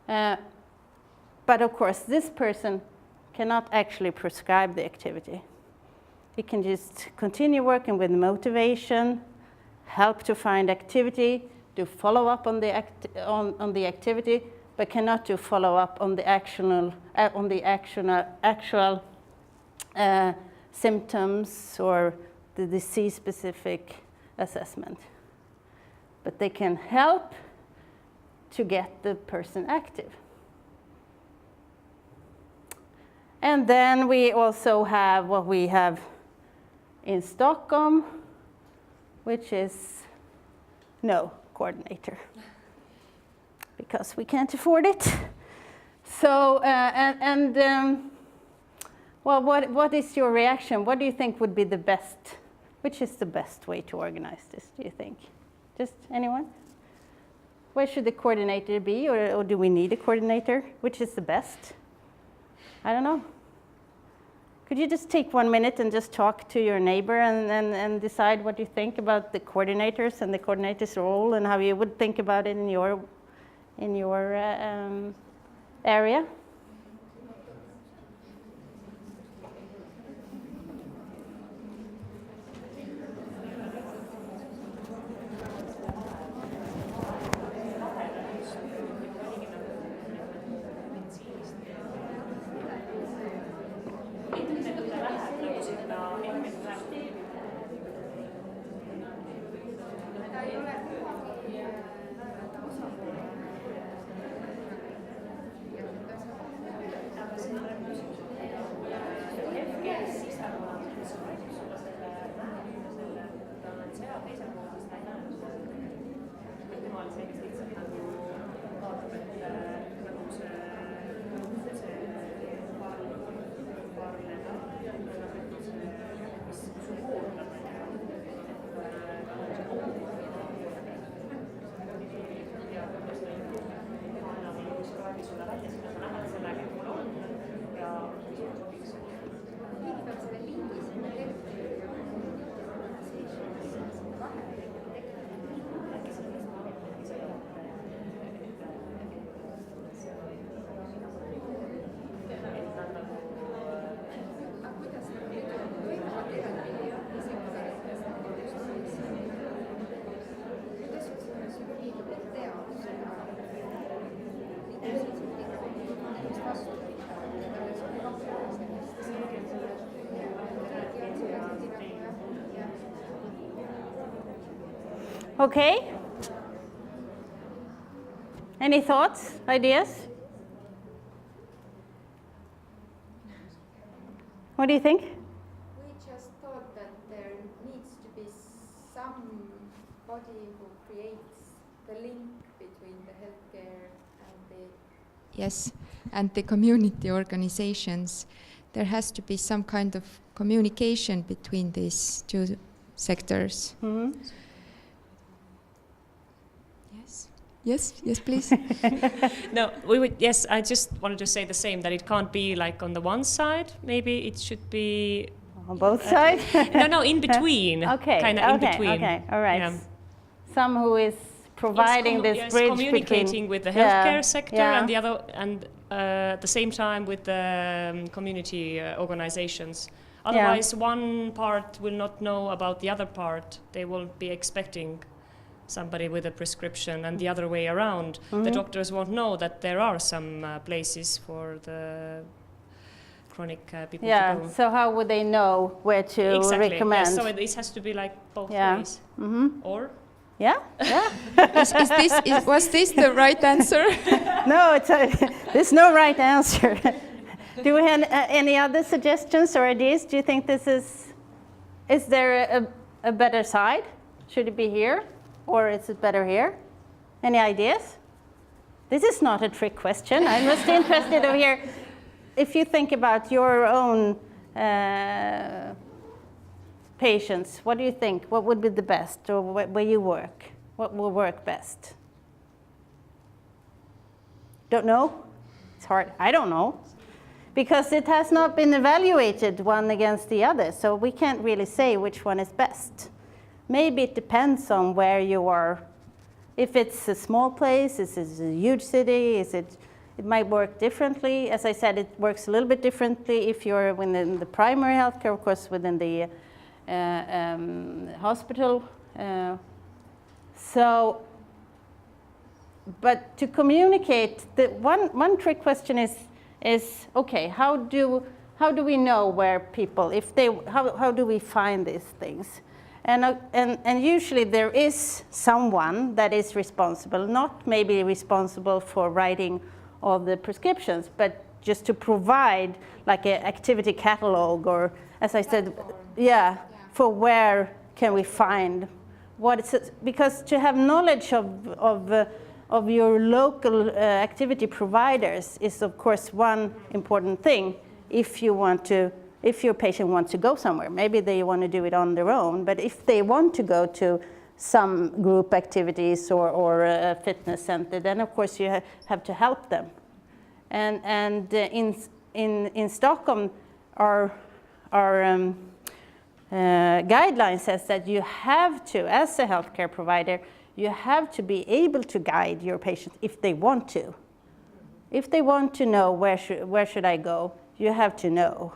But of course, this person cannot actually prescribe the activity. He can just continue working with motivation, help to find activity, do follow up on the activity, but cannot do follow up on the actual symptoms or the disease-specific assessment. But they can help to get the person active. And then we also have what we have in Stockholm, which is no coordinator, because we can't afford it. So, well, what is your reaction? What do you think would be the best? Which is the best way to organize this, do you think? Just anyone? Where should the coordinator be, or do we need a coordinator? Which is the best? I don't know. Could you just take 1 minute and just talk to your neighbor and decide what you think about the coordinators and the coordinator's role, and how you would think about it in your area? Okay. Any thoughts, ideas? What do you think? We just thought that there needs to be somebody who creates the link between the healthcare and the community organizations. There has to be some kind of communication between these two sectors. Mm-hmm. Yes, please. No, yes, I just wanted to say the same, that it can't be like on the one side. Maybe it should be On both sides? no, in between. Okay. Kind of in between. Okay. All right. Yeah. Some who is providing this bridge communicating between with the healthcare sector yeah. and the other, and at the same time with the community organizations. Otherwise, one part will not know about the other part. They won't be expecting somebody with a prescription, and the other way around. Mm-hmm. The doctors won't know that there are some places for the chronic people to go. So how would they know where to Exactly. recommend? Yes, so this has to be like both Yeah. ways. Mm-hmm. Or Yeah. Was this the right answer? No, there's no right answer. Do we have any other suggestions or ideas? Do you think this is there a better side? Should it be here, or is it better here? Any ideas? This is not a trick question. I'm just interested to hear if you think about your own patients. What do you think? What would be the best, or where you work? What will work best? Don't know? It's hard. I don't know. Because it has not been evaluated one against the other, so we can't really say which one is best. Maybe it depends on where you are. If it's a small place, is it a huge city, it might work differently. As I said, it works a little bit differently if you're within the primary healthcare, of course, within the hospital. But to communicate, the one trick question is okay, how do we know where people, how do we find these things? And usually there is someone that is responsible, not maybe responsible for writing all the prescriptions, but just to provide like an activity catalog, or as I said, for where can we find what is it? Because to have knowledge of your local activity providers is of course one important thing if your patient wants to go somewhere. Maybe they want to do it on their own, but if they want to go to some group activities or a fitness center, then of course you have to help them. And in Stockholm, our guideline says that you have to, as a healthcare provider, you have to be able to guide your patients if they want to. If they want to know where should I go, you have to know.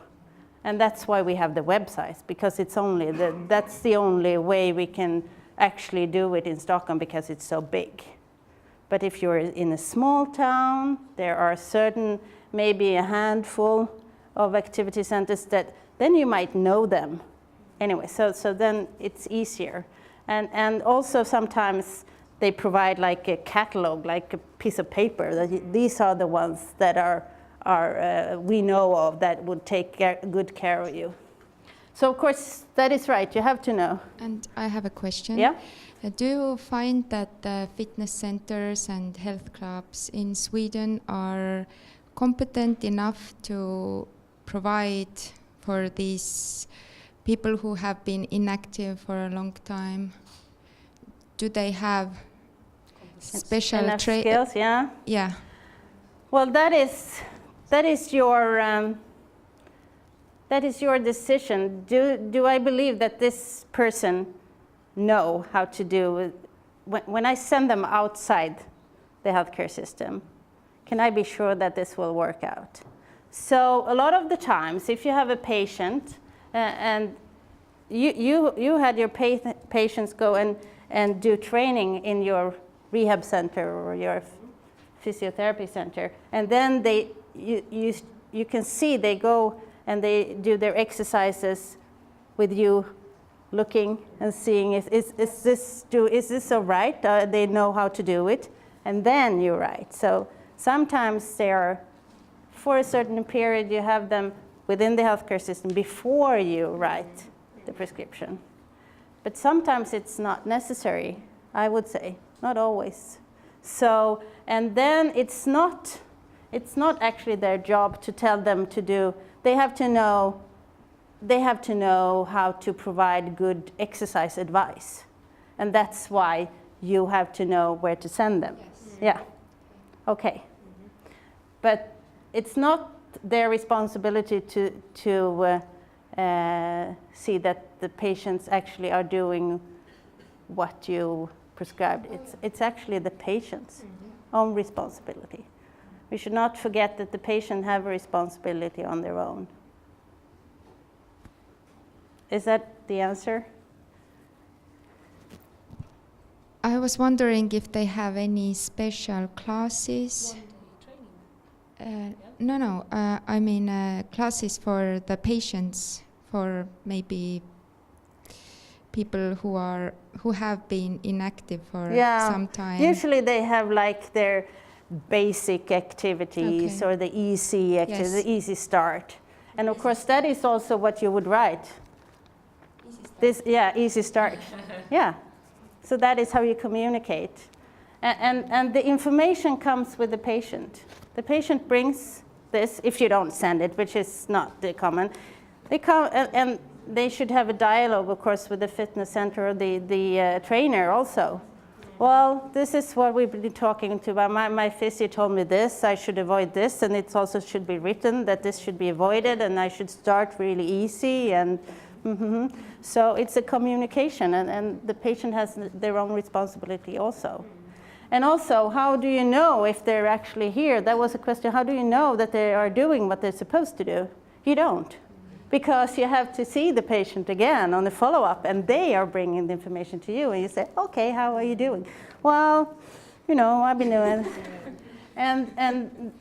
And that's why we have the websites, because that's the only way we can actually do it in Stockholm, because it's so big. But if you're in a small town, there are certain, maybe a handful of activity centers that then you might know them. Anyway, so then it's easier. And also sometimes they provide like a catalog, like a piece of paper, that these are the ones that are we know of that would take good care of you. So of course, that is right, you have to know. And I have a question. Yeah? Do you find that the fitness centers and health clubs in Sweden are competent enough to provide for these people who have been inactive for a long time? Do they have special Enough skills, yeah? Yeah. Well, that is your decision. Do I believe that this person know how to do it? When I send them outside the healthcare system, can I be sure that this will work out? So a lot of the times, if you have a patient and you had your patients go and do training in your rehab center or your physiotherapy center, and then you can see they go and they do their exercises with you looking and seeing is this all right? They know how to do it, and then you write. So sometimes they are, for a certain period, you have them within the healthcare system before you write the prescription. But sometimes it's not necessary, I would say, not always. So, and then it's not actually their job to tell them to do. They have to know how to provide good exercise advice. And that's why you have to know where to send them. Yes. Yeah. Okay. But it's not their responsibility to see that the patients actually are doing what you prescribed. It's actually the patient's own responsibility. We should not forget that the patient have a responsibility on their own. Is that the answer? I was wondering if they have any special classes. No. I mean classes for the patients, for maybe people who have been inactive for some time. Usually they have like their basic activities or the easy activities, the easy start. And of course that is also what you would write. Easy start. Yeah. So that is how you communicate. And the information comes with the patient. The patient brings this, if you don't send it, which is not the common. They come and they should have a dialogue, of course, with the fitness center or the trainer also. Well, this is what we've been talking to about. My physio told me this, I should avoid this, and it also should be written that this should be avoided, and I should start really easy. And so it's a communication, and the patient has their own responsibility also. And also, how do you know if they're actually here? That was a question. How do you know that they are doing what they're supposed to do? You don't. Because you have to see the patient again on the follow-up, and they are bringing the information to you, and you say, okay, how are you doing? Well, I've been doing. And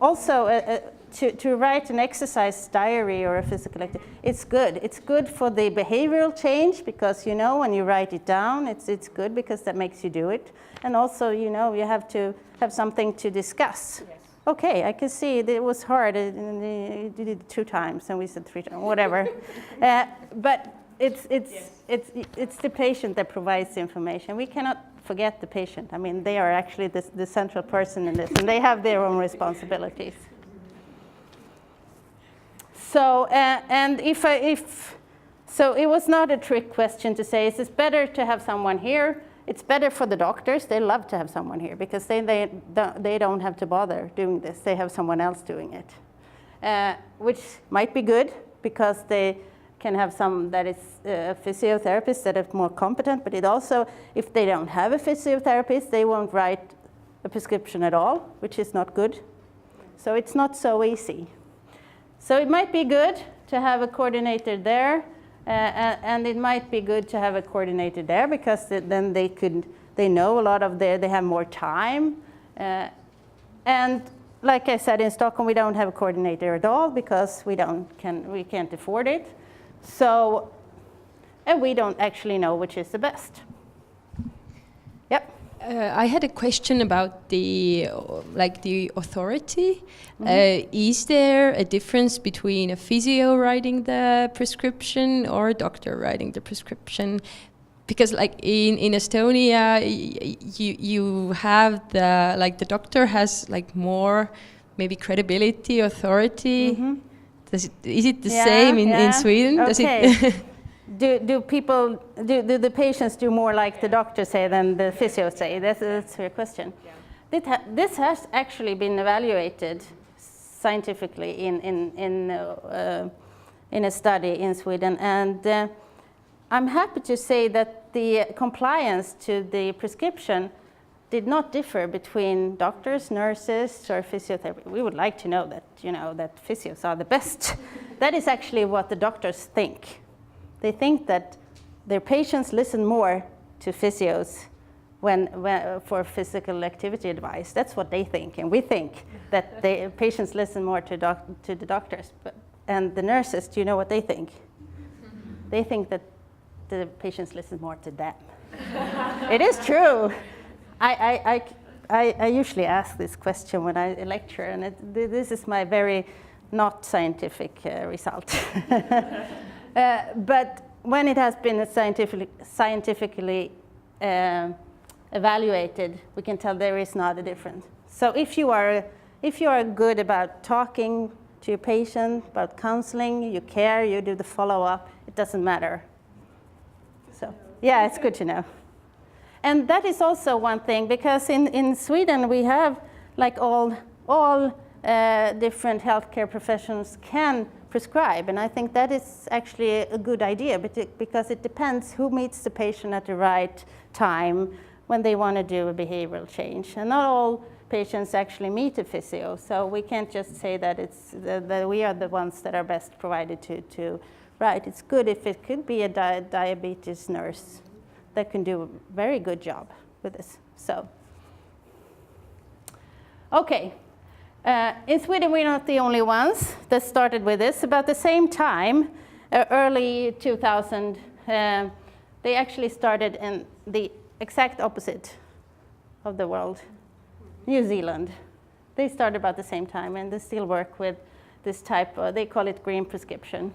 also, to write an exercise diary or a physical activity, it's good. It's good for the behavioral change, because when you write it down, it's good because that makes you do it. And also, you have to have something to discuss. Yes. Okay, I can see it was hard, and you did it 2 times, and we said 3 times, whatever. But it's the patient that provides the information. We cannot forget the patient. I mean, they are actually the central person in this, and they have their own responsibilities. So, so it was not a trick question to say, is it better to have someone here? It's better for the doctors. They love to have someone here because they don't have to bother doing this. They have someone else doing it, which might be good because they can have some that is a physiotherapist that is more competent. But it also, if they don't have a physiotherapist, they won't write a prescription at all, which is not good. So it's not so easy. So it might be good to have a coordinator there. And it might be good to have a coordinator there because then they know a lot of they have more time. And like I said, in Stockholm we don't have a coordinator at all because we can't afford it. So, and we don't actually know which is the best. Yep. I had a question about the authority. Is there a difference between a physio writing the prescription or a doctor writing the prescription? Because like in Estonia, you have the doctor has like more maybe credibility, authority. Is it the same in Sweden? Okay. Do the patients do more like the doctor say than the physio say? That's your question. Yeah. This has actually been evaluated scientifically in a study in Sweden, and I'm happy to say that the compliance to the prescription did not differ between doctors, nurses, or physiotherapy. We would like to know that, that physios are the best. That is actually what the doctors think. They think that their patients listen more to physios for physical activity advice. That's what they think, and we think that the patients listen more to the doctors. And the nurses, do you know what they think? They think that the patients listen more to them. It is true. I usually ask this question when I lecture, and this is my very not scientific result. But when it has been scientifically evaluated, we can tell there is not a difference. So if you are good about talking to your patient, about counseling, you care, you do the follow-up, it doesn't matter. So yeah, it's good to know. And that is also one thing, because in Sweden we have like all different healthcare professions can prescribe, and I think that is actually a good idea, because it depends who meets the patient at the right time when they want to do a behavioral change. And not all patients actually meet a physio, so we can't just say that that we are the ones that are best provided to write. It's good if it could be a diabetes nurse that can do a very good job with this. So, okay. In Sweden, we're not the only ones that started with this. About the same time, early 2000, they actually started in the exact opposite of the world, New Zealand. They started about the same time, and they still work with this type of, they call it green prescription.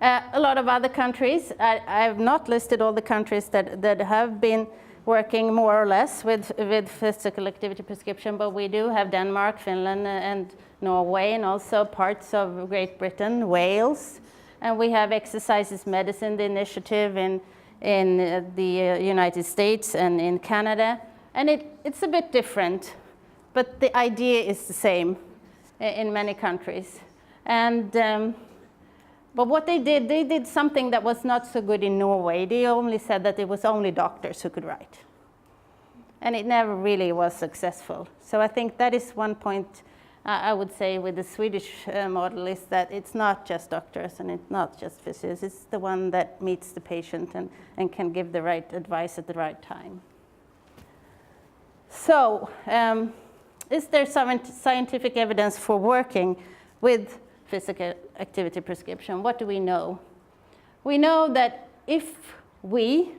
A lot of other countries, I have not listed all the countries that have been working more or less with physical activity prescription, but we do have Denmark, Finland, and Norway, and also parts of Great Britain, Wales. And we have Exercise is Medicine, the initiative in the United States and in Canada. And it's a bit different, but the idea is the same in many countries. And but what they did something that was not so good in Norway. They only said that it was only doctors who could write. And it never really was successful. So I think that is one point I would say with the Swedish model, is that it's not just doctors and it's not just physios. It's the one that meets the patient and can give the right advice at the right time. So is there some scientific evidence for working with physical activity prescription? What do we know? We know that if we,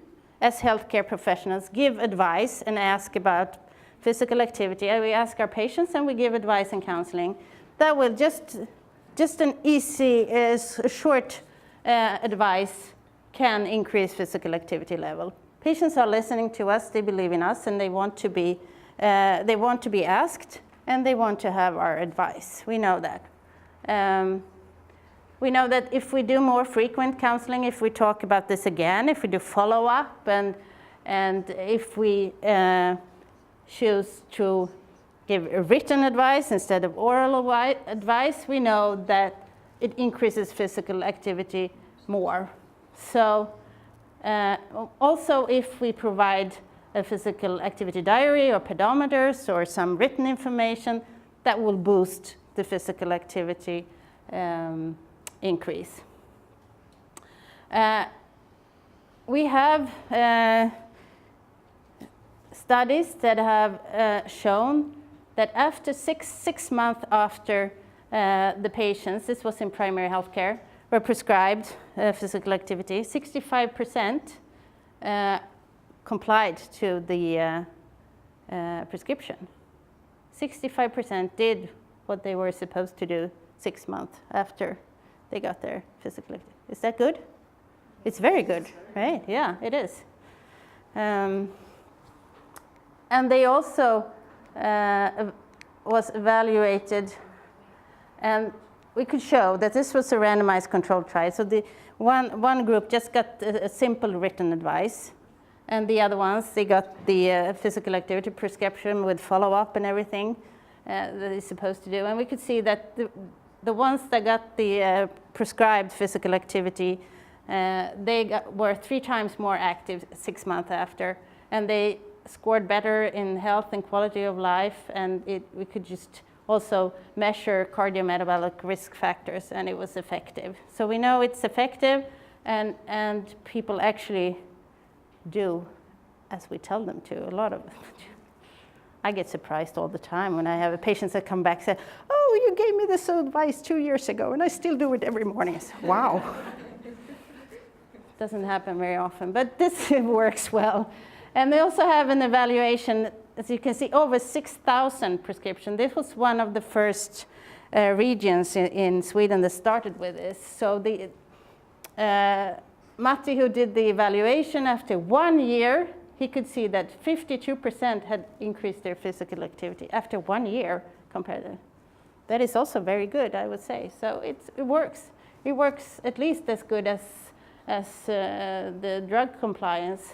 as healthcare professionals, give advice and ask about physical activity, we ask our patients and we give advice and counseling, that will just an easy, short advice can increase physical activity level. Patients are listening to us, they believe in us, and they want to be asked, and they want to have our advice. We know that. We know that if we do more frequent counseling, if we talk about this again, if we do follow-up, and if we choose to give written advice instead of oral advice, we know that it increases physical activity more. So also if we provide a physical activity diary or pedometers or some written information, that will boost the physical activity increase. We have studies that have shown that after six months after the patients, this was in primary healthcare, were prescribed physical activity, 65% complied to the prescription. 65% did what they were supposed to do 6 months after they got their physical activity. Is that good? It's very good, right? Yeah, it is. And they also was evaluated, and we could show that this was a randomized controlled trial. So the one group just got a simple written advice, and the other ones, they got the physical activity prescription with follow-up and everything that they're supposed to do. And we could see that the ones that got the prescribed physical activity, were 3 times more active 6 months after, and they scored better in health and quality of life, and we could just also measure cardiometabolic risk factors, and it was effective. So we know it's effective, and people actually do as we tell them to, a lot of them. I get surprised all the time when I have patients that come back and say, oh, you gave me this advice 2 years ago, and I still do it every morning. I say, wow. Doesn't happen very often, but this works well. And they also have an evaluation, as you can see, over 6,000 prescriptions. This was one of the first regions in Sweden that started with this. So Matti, who did the evaluation, after 1 year, he could see that 52% had increased their physical activity after 1 year compared to. That is also very good, I would say. So it works. It works at least as good as the drug compliance.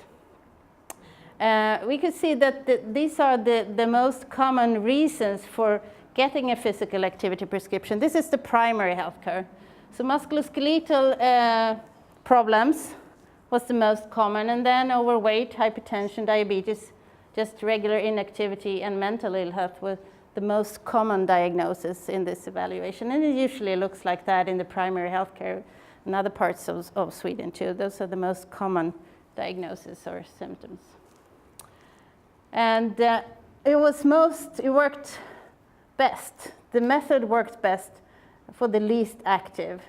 We could see that these are the most common reasons for getting a physical activity prescription. This is the primary healthcare. So musculoskeletal problems was the most common, and then overweight, hypertension, diabetes, just regular inactivity, and mental ill health were the most common diagnosis in this evaluation. And it usually looks like that in the primary healthcare and other parts of Sweden too. Those are the most common diagnoses or symptoms. And it worked best. The method worked best for the least active.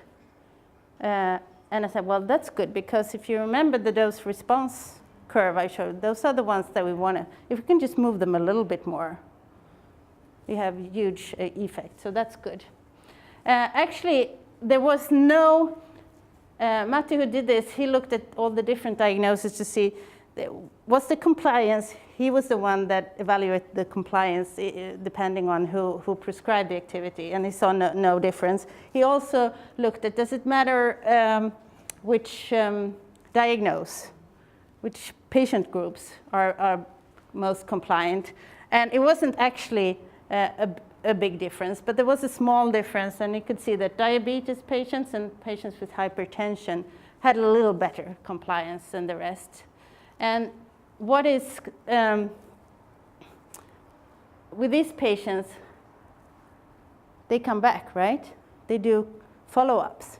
And I said, well, that's good, because if you remember the dose response curve I showed, those are the ones that we want to, if we can just move them a little bit more, we have huge effect. So that's good. Actually, there was no, Matti, who did this, he looked at all the different diagnoses to see what's the compliance. He was the one that evaluated the compliance depending on who prescribed the activity, and he saw no difference. He also looked at, does it matter which diagnose, which patient groups are most compliant? And it wasn't actually a big difference, but there was a small difference, and you could see that diabetes patients and patients with hypertension had a little better compliance than the rest. And what is, with these patients, they come back, right? They do follow-ups.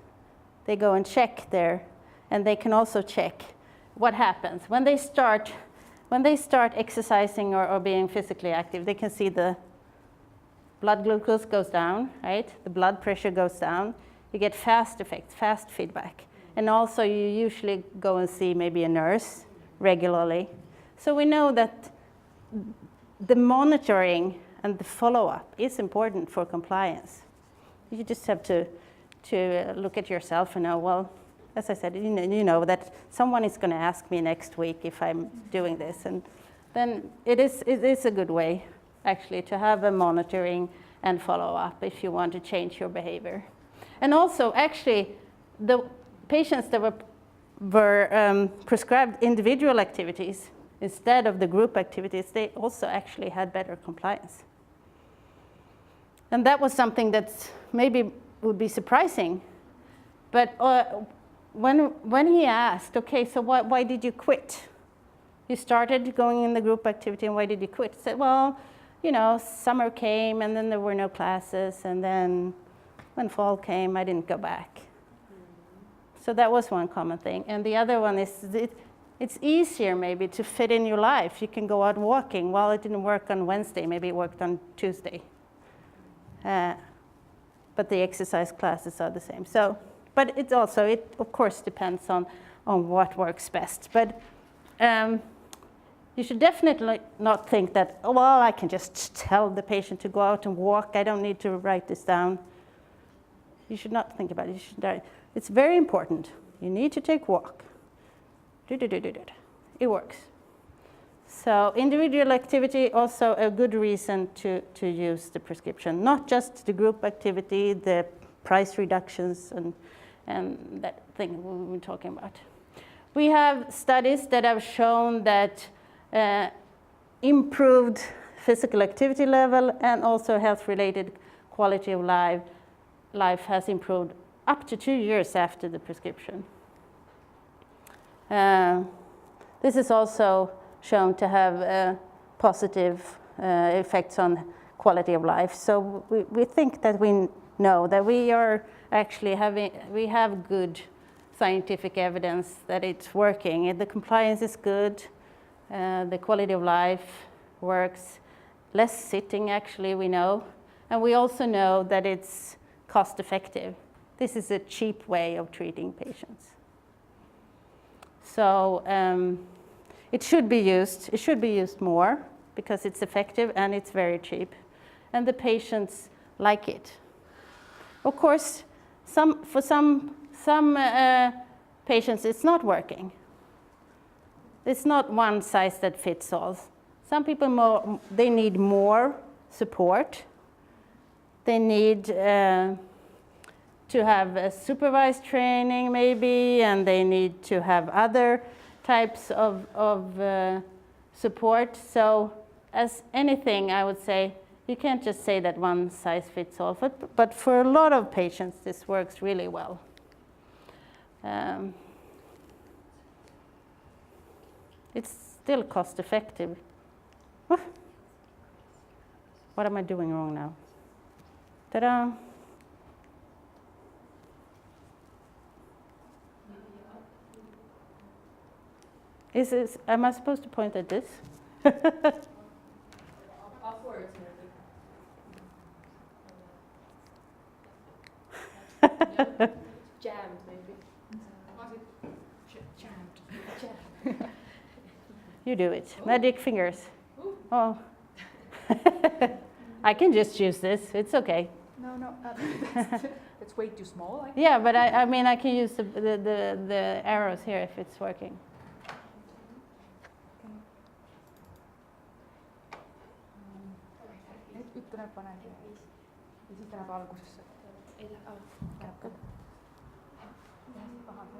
They go and check there, and they can also check what happens. When they start exercising or being physically active, they can see the blood glucose goes down, right? The blood pressure goes down. You get fast effects, fast feedback. And also you usually go and see maybe a nurse regularly. So we know that the monitoring and the follow-up is important for compliance. You just have to look at yourself and know, well, as I said, you know that someone is going to ask me next week if I'm doing this. And then it is a good way, actually, to have a monitoring and follow-up if you want to change your behavior. And also, actually, the patients that were prescribed individual activities instead of the group activities, they also actually had better compliance. And that was something that maybe would be surprising. But when he asked, okay, so why did you quit? You started going in the group activity, and why did you quit? He said, well, you know, summer came, and then there were no classes, and then when fall came, I didn't go back. So that was one common thing. And the other one is it's easier maybe to fit in your life. You can go out walking. Well, it didn't work on Wednesday, maybe it worked on Tuesday. But the exercise classes are the same. So, but it also, of course depends on what works best. But You should definitely not think that, oh, well, I can just tell the patient to go out and walk. I don't need to write this down. You should not think about it. It's very important. You need to take walk. It works. So individual activity, also a good reason to use the prescription, not just the group activity, the price reductions and that thing we were talking about. We have studies that have shown that improved physical activity level and also health-related quality of life has improved up to 2 years after the prescription. This is also shown to have positive effects on quality of life. So we think that we know that we are actually we have good scientific evidence that it's working. And the compliance is good, the quality of life works, less sitting actually we know, and we also know that it's cost effective. This is a cheap way of treating patients. So it should be used more because it's effective and it's very cheap, and the patients like it. Of course, for some patients it's not working. It's not one size that fits all. Some people they need more support. They need to have supervised training maybe, and they need to have other types of support. So as anything, I would say, you can't just say that one size fits all, but for a lot of patients, this works really well. It's still cost effective. What am I doing wrong now? Ta-da! Am I supposed to point at this? Jammed, maybe. Jammed. You do it. Magic fingers. Oh. I can just use this. It's okay. No, it's way too small. Yeah, but I mean, I can use the arrows here if it's working. Ykkönen panee siihen. Ja sitten näet valkoisessa. Ei lähde. Käykö? Pahan se.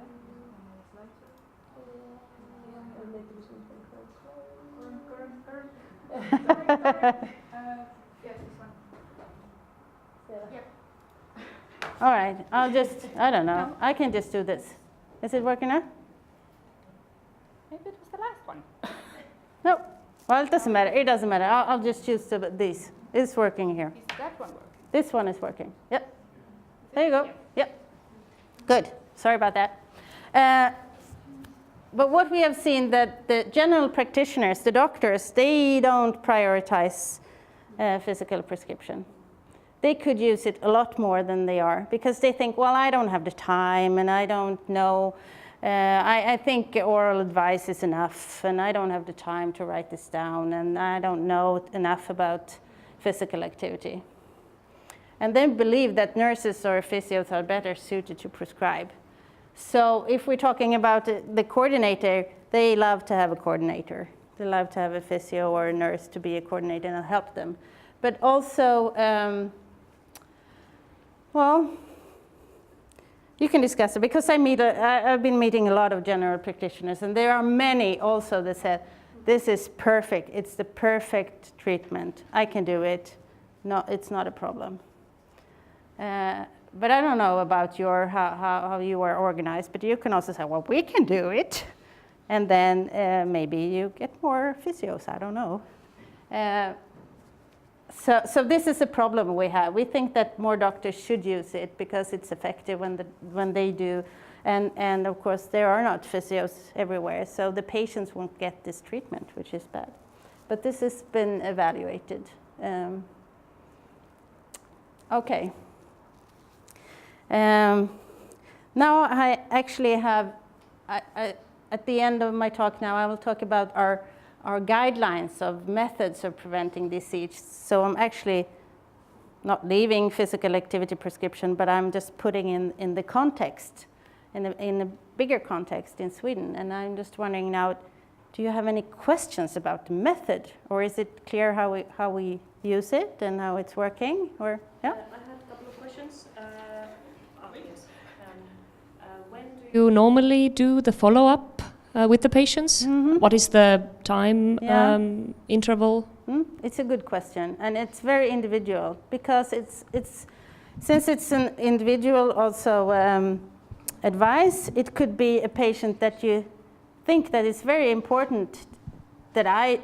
All right, I don't know. I can just do this. Is it working now? Maybe it was the last one. No. Well, it doesn't matter. It doesn't matter. I'll just choose these. It's working here. Is that one working? This one is working. Yep. There you go. Yep. Good. Sorry about that. But what we have seen that the general practitioners, the doctors, they don't prioritize physical prescription. They could use it a lot more than they are because they think, well, I don't have the time and I don't know. I think oral advice is enough and I don't have the time to write this down and I don't know enough about physical activity. And they believe that nurses or physios are better suited to prescribe. So if we're talking about the coordinator, they love to have a coordinator. They love to have a physio or a nurse to be a coordinator and help them. But also, well, you can discuss it because I've been meeting a lot of general practitioners, and there are many also that said, this is perfect. It's the perfect treatment. I can do it. No, it's not a problem. But I don't know about how you are organized, but you can also say, well, we can do it. And then maybe you get more physios, I don't know. So this is a problem we have. We think that more doctors should use it because it's effective when they do. And of course, there are not physios everywhere, so the patients won't get this treatment, which is bad. But this has been evaluated. Okay. Now I actually have, at the end of my talk now, I will talk about our guidelines of methods of preventing disease. So I'm actually not leaving physical activity prescription, but I'm just putting in the context, in a bigger context in Sweden. And I'm just wondering now, do you have any questions about the method, or is it clear how we use it and how it's working? Or yeah. I had a couple of questions. Yes. When do you normally do the follow-up with the patients? What is the time interval? It's a good question, and it's very individual, because since it's an individual also advice. It could be a patient that you think that it's very important that I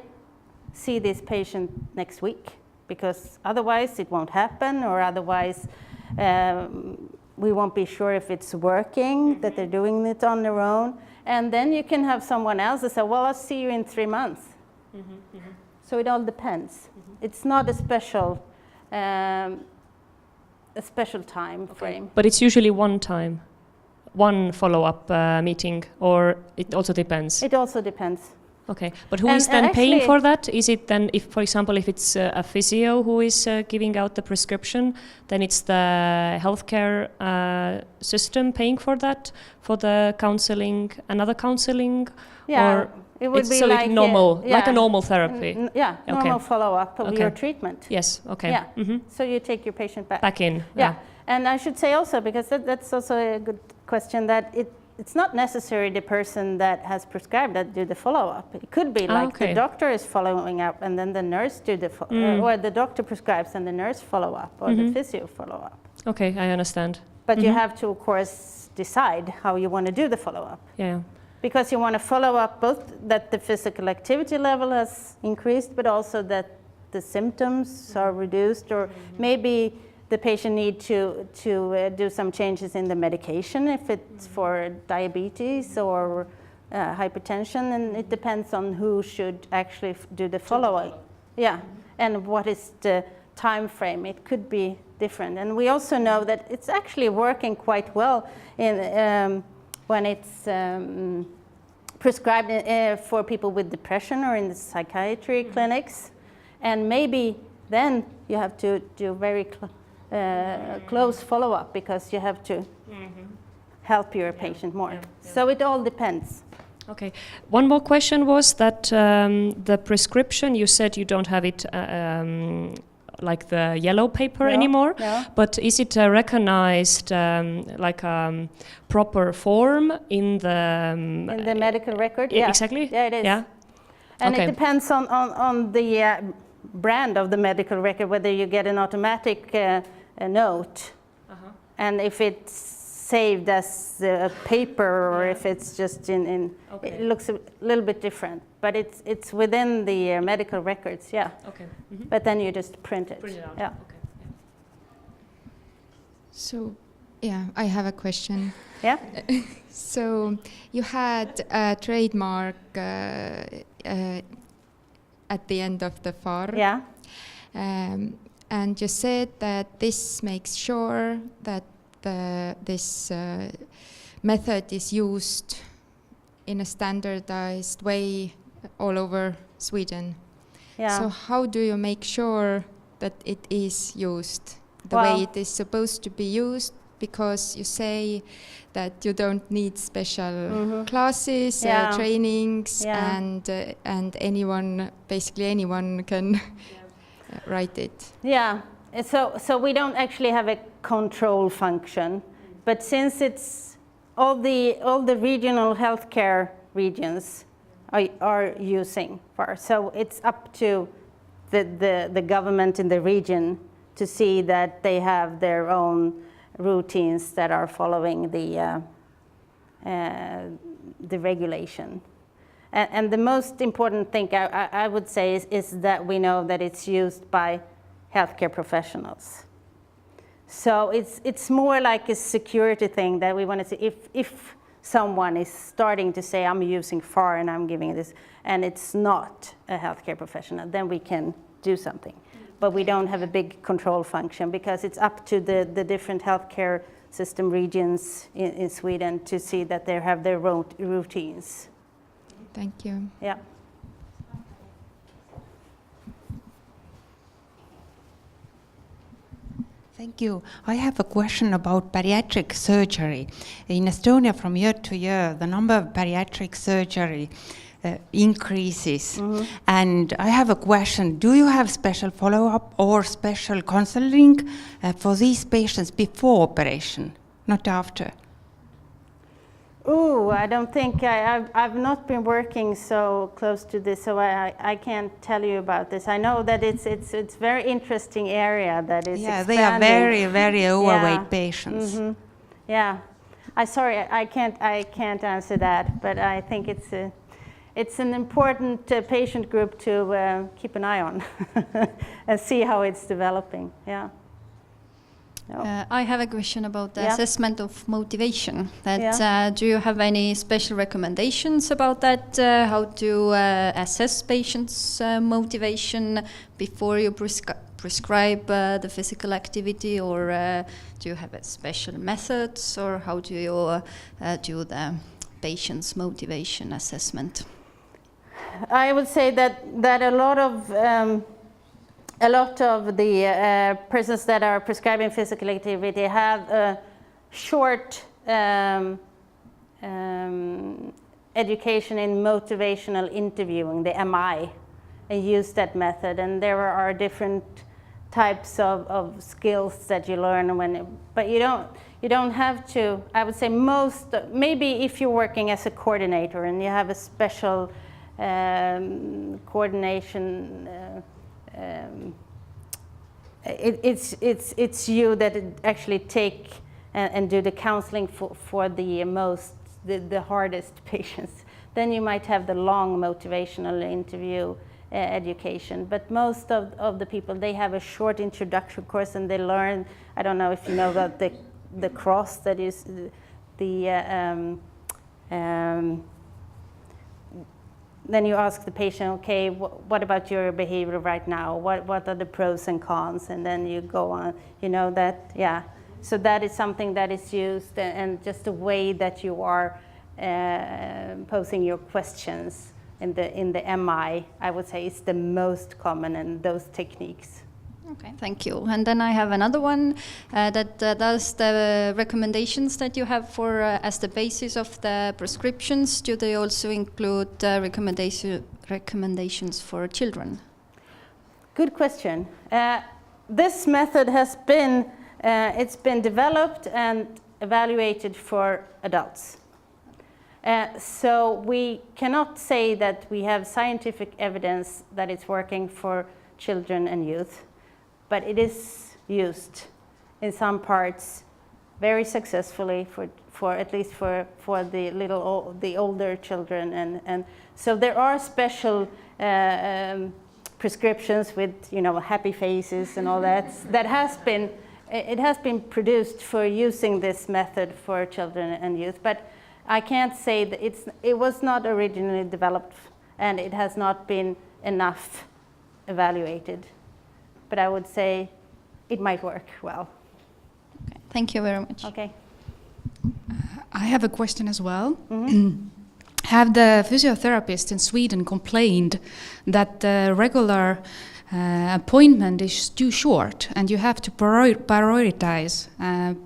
see this patient next week, because otherwise it won't happen, or otherwise we won't be sure if it's working, that they're doing it on their own. And then you can have someone else that say, well, I'll see you in 3 months. So it all depends. It's not a special time frame. But it's usually one follow-up meeting, or it also depends? It also depends. Okay, but who is then paying for that? Is it then, if, for example, if it's a physio who is giving out the prescription, then it's the healthcare system paying for that, for the counseling, another counseling? Yeah, or it would be so like like a normal therapy. Normal follow-up of your treatment. Yes. Okay. Yeah. So you take your patient back in. Yeah. And I should say also, because that's also a good question, that it's not necessarily the person that has prescribed that do the follow-up. It could be like the doctor is following up, and then the nurse do the or the doctor prescribes and the nurse follow up, or the physio follow up. Okay, I understand. But you have to, of course, decide how you want to do the follow-up. Yeah. Because you want to follow up both that the physical activity level has increased, but also that the symptoms are reduced, or maybe the patient need to do some changes in the medication if it's for diabetes or hypertension, and it depends on who should actually do the follow-up. Yeah, and what is the time frame? It could be different. And we also know that it's actually working quite well in when it's prescribed for people with depression or in the psychiatry clinics. And maybe then you have to do very close follow-up, because you have to help your patient more. So it all depends. Okay. One more question was that the prescription, you said you don't have it like the yellow paper anymore, but is it recognized like proper form in the medical record? Yeah, exactly. Yeah, it is. Yeah. And it depends on the brand of the medical record, whether you get an automatic note, and if it's saved as a paper, or if it's just in it looks a little bit different, but it's within the medical records. Okay. But then you just print it. Print it out. Yeah. Okay. So, I have a question. Yeah. So you had a trademark at the end of the FAR. Yeah. And you said that this makes sure that this method is used in a standardized way all over Sweden. Yeah. So how do you make sure that it is used the way it is supposed to be used? Because you say that you don't need special classes, trainings, and basically anyone can write it. Yeah. So we don't actually have a control function, but since it's all the regional healthcare regions are using FAR, so it's up to the government in the region to see that they have their own routines that are following the regulation. And the most important thing I would say is that we know that it's used by healthcare professionals. So it's more like a security thing that we want to see. If someone is starting to say, I'm using FAR and I'm giving this, and it's not a healthcare professional, then we can do something. But we don't have a big control function, because it's up to the different healthcare system regions in Sweden to see that they have their routines. Thank you. Yeah. Thank you. I have a question about bariatric surgery. In Estonia, from year to year, the number of bariatric surgery increases. And I have a question. Do you have special follow-up or special counseling for these patients before operation, not after? Ooh, I don't think I've not been working so close to this, so I can't tell you about this. I know that it's very interesting area that is Yeah, expanding. they are very, very overweight Yeah. patients. Yeah, I can't answer that, but I think it's an important patient group to keep an eye on and see how it's developing. Yeah. No. I have a question about the Yeah. assessment of motivation. Yeah. Do you have any special recommendations about that? How to assess patients' motivation before you prescribe the physical activity, or do you have special methods, or how do you do the patient's motivation assessment? I would say that a lot of the persons that are prescribing physical activity have a short education in motivational interviewing, the MI, and use that method. And there are different types of skills that you learn but you don't have to. I would say maybe if you're working as a coordinator and you have a special coordination. It's you that actually take and do the counseling for the hardest patients. Then you might have the long motivational interview education. But most of the people, they have a short introduction course and they learn. I don't know if you know about the cross, that is then you ask the patient, okay, what about your behavior right now? What are the pros and cons? And then you go on, that, yeah. So that is something that is used, and just the way that you are posing your questions in the MI, I would say is the most common in those techniques. Okay, thank you. And then I have another one that does the recommendations that you have for as the basis of the prescriptions. Do they also include recommendations for children? Good question. This method has been it's been developed and evaluated for adults. So we cannot say that we have scientific evidence that it's working for children and youth. But it is used in some parts very successfully for at least for the older children, and so there are special prescriptions with happy faces and all that has been produced for using this method for children and youth. But I can't say that it was not originally developed, and it has not been enough evaluated. But I would say it might work well. Okay. Thank you very much. Okay. I have a question as well. Have the physiotherapists in Sweden complained that the regular appointment is too short and you have to prioritize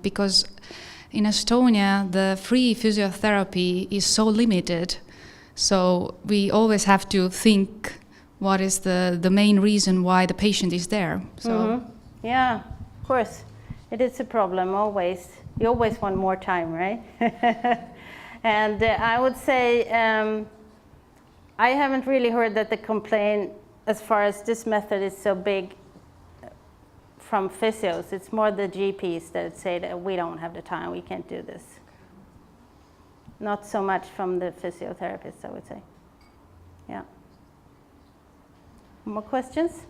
because in Estonia the free physiotherapy is so limited, so we always have to think what is the main reason why the patient is there. So yeah, of course, it is a problem always. You always want more time, right? And I would say I haven't really heard that the complaint as far as this method is so big from physios. It's more the GPs that say that we don't have the time, we can't do this. Not so much from the physiotherapists, I would say. Yeah. More questions?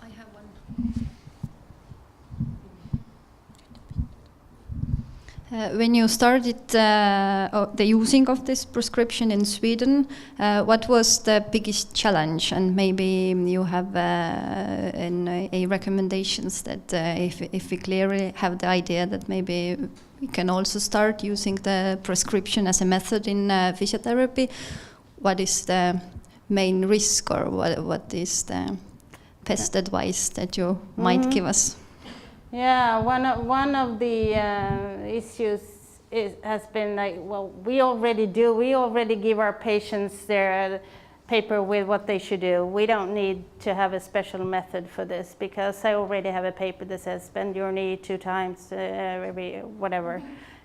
I have one. When you started the using of this prescription in Sweden, what was the biggest challenge? And maybe you have a recommendations that if we clearly have the idea that maybe we can also start using the prescription as a method in physiotherapy, what is the main risk, or what is the best advice that you might give us? Yeah, one of the issues has been like, well, we already give our patients their paper with what they should do. We don't need to have a special method for this because I already have a paper that says bend your knee 2 times every whatever.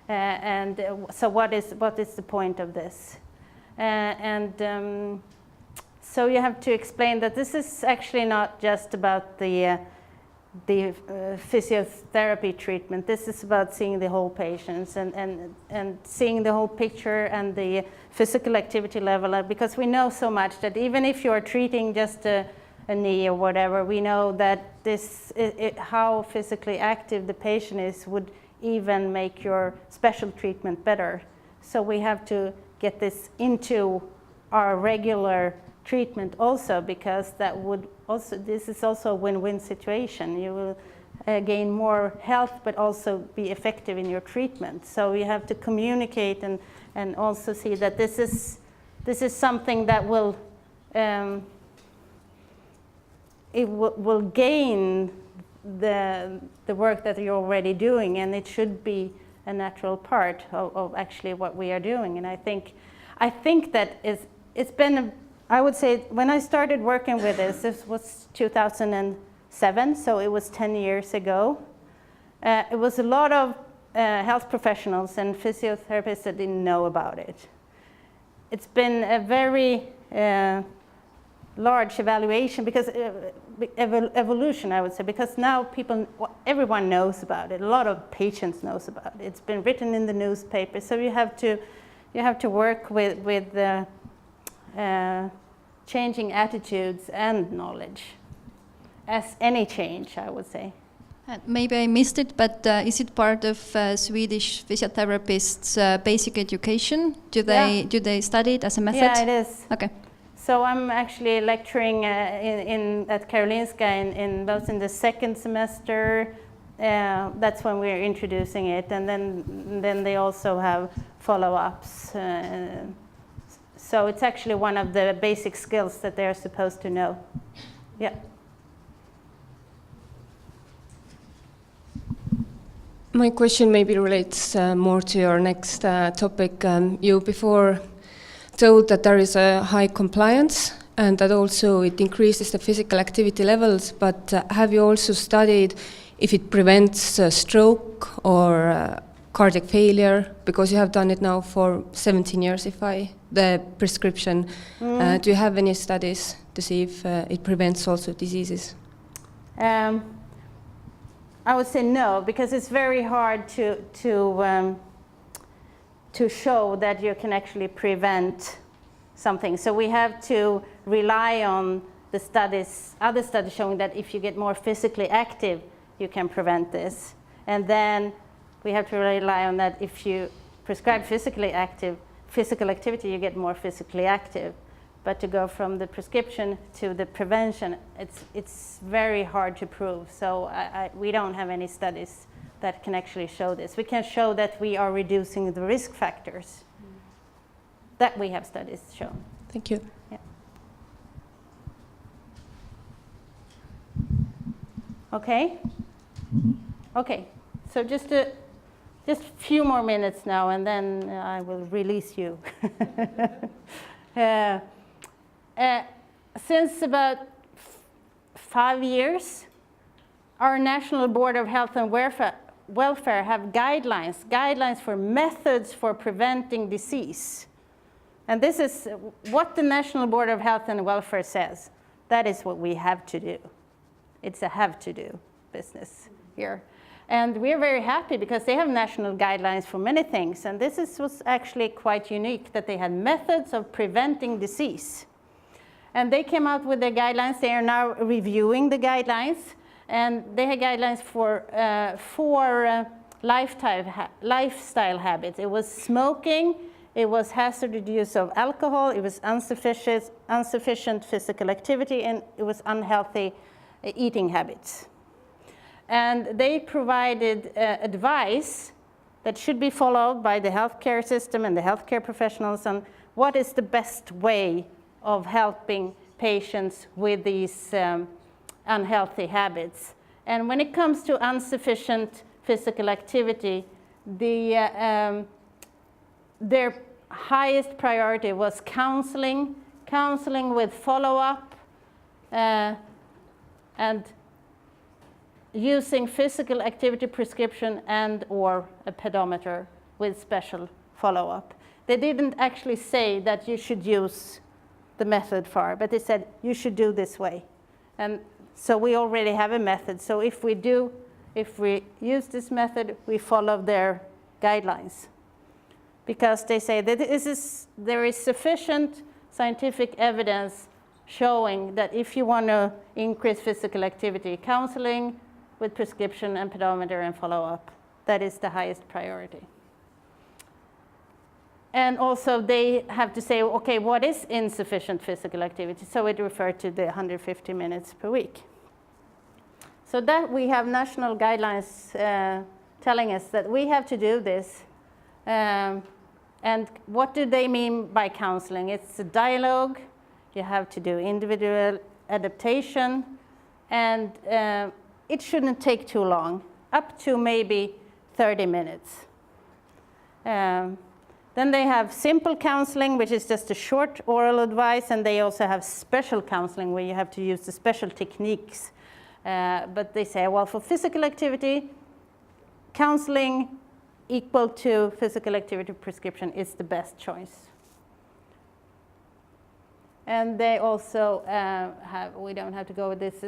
So what is the point of this? So you have to explain that this is actually not just about the physiotherapy treatment. This is about seeing the whole patients and seeing the whole picture and the physical activity level, because we know so much that even if you're treating just a knee or whatever, we know that how physically active the patient is would even make your special treatment better. So we have to get this into our regular treatment also, because this is also a win-win situation. You will gain more health but also be effective in your treatment. So you have to communicate and also see that this is something that will will gain the work that you're already doing, and it should be a natural part of actually what we are doing. And I think that it's been I would say when I started working with this was 2007, so it was 10 years ago. It was a lot of health professionals and physiotherapists that didn't know about it. It's been a very large evaluation, because evolution, I would say, because now everyone knows about it. A lot of patients knows about it. It's been written in the newspaper, so you have to work with changing attitudes and knowledge, as any change, I would say. Maybe I missed it, but is it part of Swedish physiotherapists' basic education? Do they study it as a method? Yeah, it is. Okay. So I'm actually lecturing at Karolinska in both in the second semester. That's when we're introducing it, and then they also have follow-ups. So it's actually one of the basic skills that they're supposed to know. Yeah. My question maybe relates more to your next topic. You before told that there is a high compliance and that also it increases the physical activity levels, but have you also studied if it prevents stroke or cardiac failure? Because you have done it now for 17 years, the prescription. Do you have any studies to see if it prevents also diseases? I would say no, because it's very hard to show that you can actually prevent something. So we have to rely on the studies, other studies showing that if you get more physically active, you can prevent this. And then we have to rely on that if you prescribe physical activity, you get more physically active. But to go from the prescription to the prevention, it's very hard to prove. So we don't have any studies that can actually show this. We can show that we are reducing the risk factors. That we have studies shown. Thank you. Yeah. Okay. Okay. So just a few more minutes now, and then I will release you. Since about 5 years, our National Board of Health and Welfare have guidelines for methods for preventing disease. And this is what the National Board of Health and Welfare says. That is what we have to do. It's a have-to-do business here. And we're very happy because they have national guidelines for many things. And this was actually quite unique, that they had methods of preventing disease. And they came out with their guidelines. They are now reviewing the guidelines. And they had guidelines for 4 lifestyle habits. It was smoking, it was hazardous use of alcohol, it was insufficient physical activity, and it was unhealthy eating habits. And they provided advice that should be followed by the healthcare system and the healthcare professionals on what is the best way of helping patients with these unhealthy habits. And when it comes to insufficient physical activity, their highest priority was counseling with follow-up, and using physical activity prescription and or a pedometer with special follow-up. They didn't actually say that you should use the method FAR, but they said you should do this way. And so we already have a method. So if we use this method, we follow their guidelines. Because they say that there is sufficient scientific evidence showing that if you want to increase physical activity, counseling with prescription and pedometer and follow-up, that is the highest priority. And also they have to say, okay, what is insufficient physical activity? So it referred to the 150 minutes per week. So that we have national guidelines telling us that we have to do this. And what do they mean by counseling? It's a dialogue. You have to do individual adaptation. And it shouldn't take too long, up to maybe 30 minutes. Then they have simple counseling, which is just a short oral advice, and they also have special counseling where you have to use the special techniques. But they say, well, for physical activity, counseling equal to physical activity prescription is the best choice. And they also we don't have to go with this.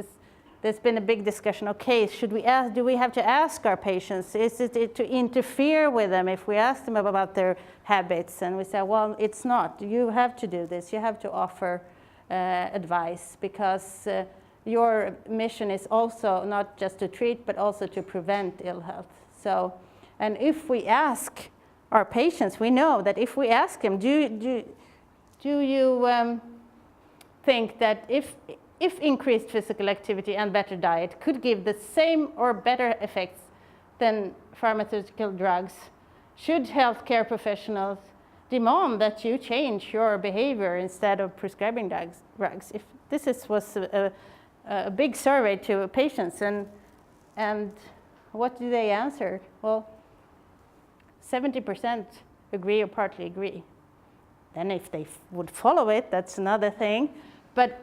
There's been a big discussion. Okay, do we have to ask our patients? Is it to interfere with them if we ask them about their habits? And we say, well, it's not. You have to do this. You have to offer advice, because your mission is also not just to treat, but also to prevent ill health. So, and if we ask our patients, we know that if we ask them, do you think that if increased physical activity and better diet could give the same or better effects than pharmaceutical drugs, should healthcare professionals demand that you change your behavior instead of prescribing drugs? If this was a big survey to patients, and what do they answer? Well, 70% agree or partly agree. Then if they would follow it, that's another thing. But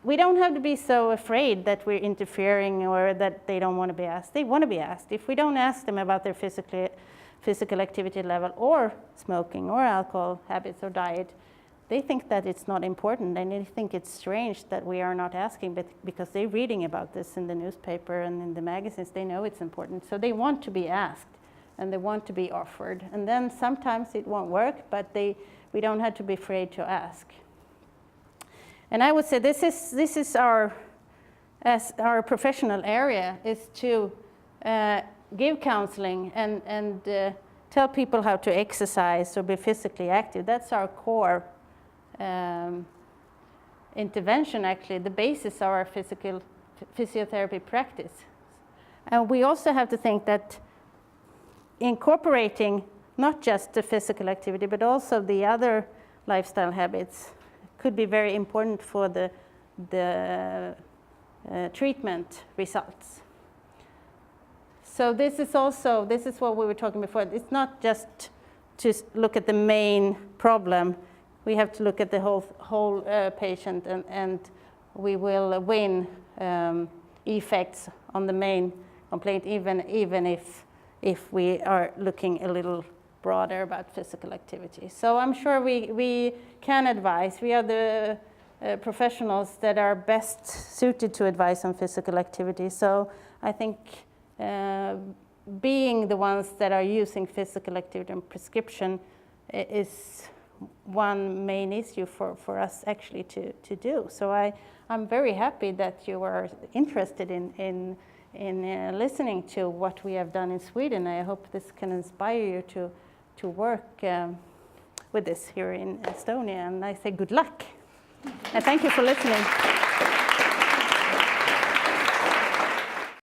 we don't have to be so afraid that we're interfering or that they don't want to be asked. They want to be asked. If we don't ask them about their physical activity level or smoking or alcohol habits or diet, they think that it's not important, and they think it's strange that we are not asking, but because they're reading about this in the newspaper and in the magazines, they know it's important. So they want to be asked and they want to be offered. And then sometimes it won't work, but we don't have to be afraid to ask. And I would say this is our professional area, is to give counseling and tell people how to exercise or be physically active. That's our core intervention, actually, the basis of our physiotherapy practice. And we also have to think that incorporating not just the physical activity, but also the other lifestyle habits could be very important for the treatment results. So this is what we were talking before. It's not just to look at the main problem. We have to look at the whole patient, and we will win effects on the main complaint, even if we are looking a little broader about physical activity. So I'm sure we can advise. We are the professionals that are best suited to advise on physical activity. So I think being the ones that are using physical activity and prescription is one main issue for us actually to do. So I'm very happy that you are interested in listening to what we have done in Sweden. I hope this can inspire you to work with this here in Estonia, and I say good luck. And thank you for listening.